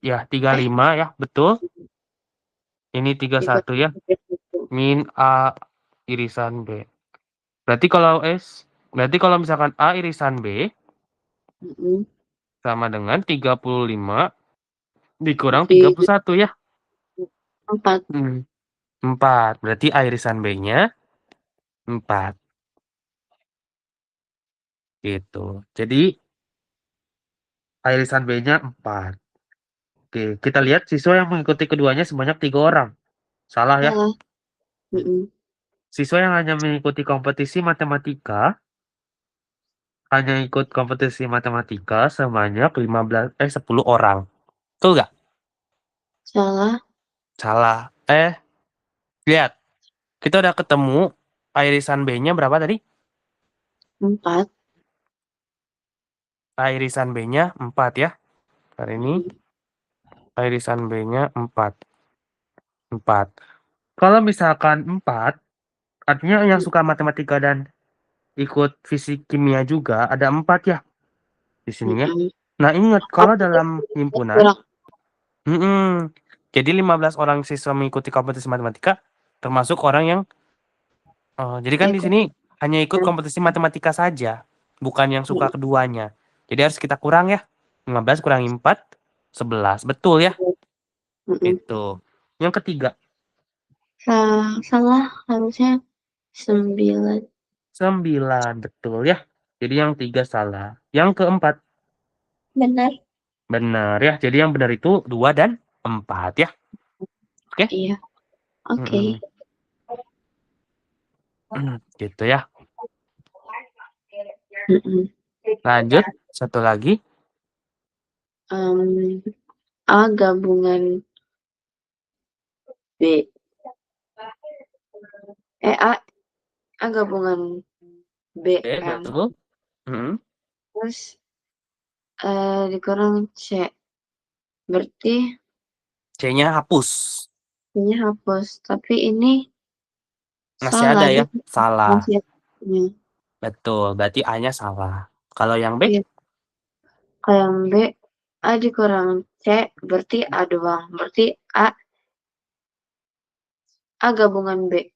Speaker 1: Ya, 35 ya, betul. Ini 31 ya. Min A irisan B. Berarti kalau misalkan A irisan B
Speaker 2: Mm-mm.
Speaker 1: sama dengan 35 dikurang
Speaker 2: Di
Speaker 1: 31 ya.
Speaker 2: 4.
Speaker 1: 4. Berarti A irisan B-nya 4. Gitu. Jadi A irisan B-nya 4. Oke, kita lihat siswa yang mengikuti keduanya sebanyak 3 orang. Salah ya.
Speaker 2: Salah. Mm-mm.
Speaker 1: Siswa yang hanya mengikuti kompetisi matematika hanya ikut kompetisi matematika sebanyak 10 orang. Betul nggak?
Speaker 2: Salah.
Speaker 1: Salah. Lihat. Kita udah ketemu irisan B-nya berapa tadi?
Speaker 2: 4.
Speaker 1: Irisan B-nya 4 ya. Hari ini
Speaker 2: Mm-mm.
Speaker 1: irisan B-nya 4. 4. Kalau misalkan 4, artinya yang suka matematika dan ikut fisik kimia juga ada 4 ya di sini ya.
Speaker 2: Mm-mm.
Speaker 1: Nah, ingat kalau
Speaker 2: Aku
Speaker 1: dalam himpunan,
Speaker 2: kurang.
Speaker 1: jadi 15 orang siswa mengikuti kompetisi matematika, termasuk orang yang jadi kan di
Speaker 2: Ikut.
Speaker 1: sini hanya ikut kompetisi matematika saja, bukan yang suka
Speaker 2: Mm-mm.
Speaker 1: keduanya. Jadi harus kita kurang ya. 15 kurangi 4, 11. Betul ya?
Speaker 2: Mm-mm.
Speaker 1: Itu. Yang ketiga,
Speaker 2: Salah. Harusnya 9.
Speaker 1: 9. Betul ya. Jadi yang 3 salah. Yang keempat,
Speaker 2: Benar.
Speaker 1: benar ya. Jadi yang benar itu 2 dan 4 ya. Oke?
Speaker 2: Iya. Oke.
Speaker 1: Mm-mm. Gitu ya.
Speaker 2: Mm-mm.
Speaker 1: Lanjut. Satu lagi.
Speaker 2: A gabungan B. A gabungan B
Speaker 1: Oke,
Speaker 2: kan.
Speaker 1: betul. Mm-mm.
Speaker 2: Terus dikurang C. Berarti
Speaker 1: C-nya hapus.
Speaker 2: ini hapus. Tapi ini
Speaker 1: Masih
Speaker 2: salah.
Speaker 1: ada ya?
Speaker 2: Dia
Speaker 1: Salah.
Speaker 2: masih ada.
Speaker 1: Betul. Berarti A-nya salah. Kalau yang B?
Speaker 2: Iya. Kalau yang B, A dikurang C, berarti A doang. Berarti A gabungan B.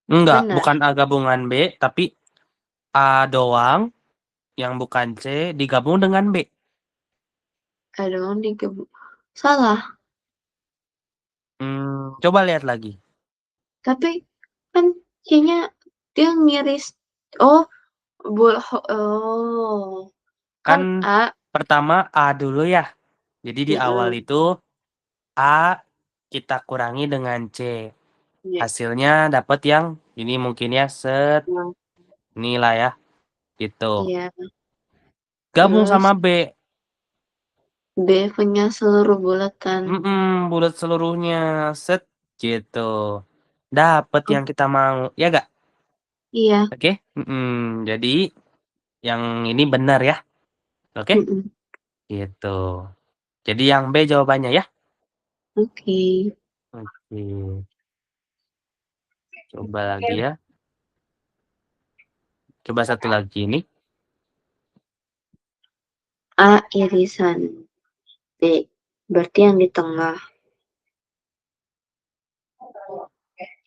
Speaker 1: Enggak,
Speaker 2: Benar.
Speaker 1: bukan A gabungan B, tapi A doang yang bukan C digabung dengan B.
Speaker 2: A doang digabung. Salah.
Speaker 1: Coba lihat lagi.
Speaker 2: Tapi kan C-nya dia miris. Oh, oh.
Speaker 1: Kan
Speaker 2: Kan A.
Speaker 1: pertama A dulu ya. Jadi di awal
Speaker 2: Mm-mm.
Speaker 1: itu A kita kurangi dengan C.
Speaker 2: Iya.
Speaker 1: Hasilnya dapat yang ini mungkin ya set inilah ya. Gitu.
Speaker 2: Iya.
Speaker 1: Gabung
Speaker 2: Terus
Speaker 1: sama B.
Speaker 2: B punya seluruh bulatan.
Speaker 1: Bulat seluruhnya set gitu. Dapat
Speaker 2: Oh,
Speaker 1: yang kita mau. Ya gak?
Speaker 2: iya.
Speaker 1: Oke. Jadi yang ini benar ya. Oke?
Speaker 2: Mm-mm.
Speaker 1: Gitu. Jadi yang B jawabannya ya.
Speaker 2: Oke.
Speaker 1: Oke. Coba lagi ya. Coba satu lagi ini.
Speaker 2: A irisan B. Berarti yang di tengah.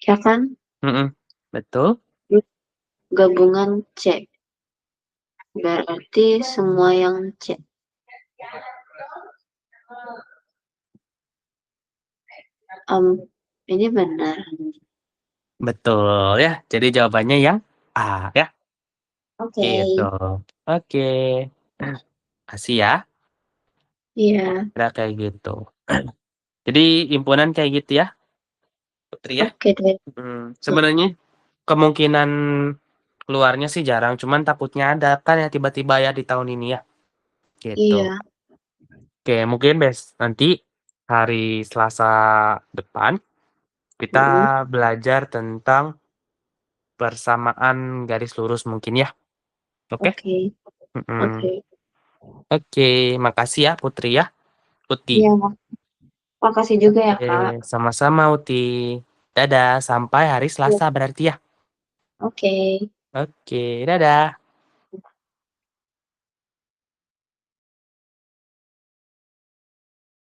Speaker 2: Ya kan?
Speaker 1: Betul.
Speaker 2: Gabungan C. Berarti semua yang C. Ini benar.
Speaker 1: Betul ya. Jadi jawabannya yang A ya.
Speaker 2: Oke.
Speaker 1: Gitu. Oke. Kasih ya.
Speaker 2: Iya.
Speaker 1: Kira kayak gitu. Jadi himpunan kayak gitu ya, Putri ya.
Speaker 2: Oke deh.
Speaker 1: Sebenarnya kemungkinan keluarnya sih jarang, cuman takutnya ada kan ya tiba-tiba ya di tahun ini ya. Gitu.
Speaker 2: Iya.
Speaker 1: Oke, mungkin nanti hari Selasa depan kita
Speaker 2: Mm-mm.
Speaker 1: belajar tentang persamaan garis lurus mungkin ya. Oke?
Speaker 2: Oke.
Speaker 1: Mm-mm.
Speaker 2: Oke.
Speaker 1: Oke, makasih ya Putri ya. Uti.
Speaker 2: Iya, makasih juga ya,
Speaker 1: Oke,
Speaker 2: Kak.
Speaker 1: sama-sama Uti. Dadah, sampai hari
Speaker 2: Iya.
Speaker 1: Selasa berarti ya.
Speaker 2: Oke.
Speaker 1: Oke, dadah.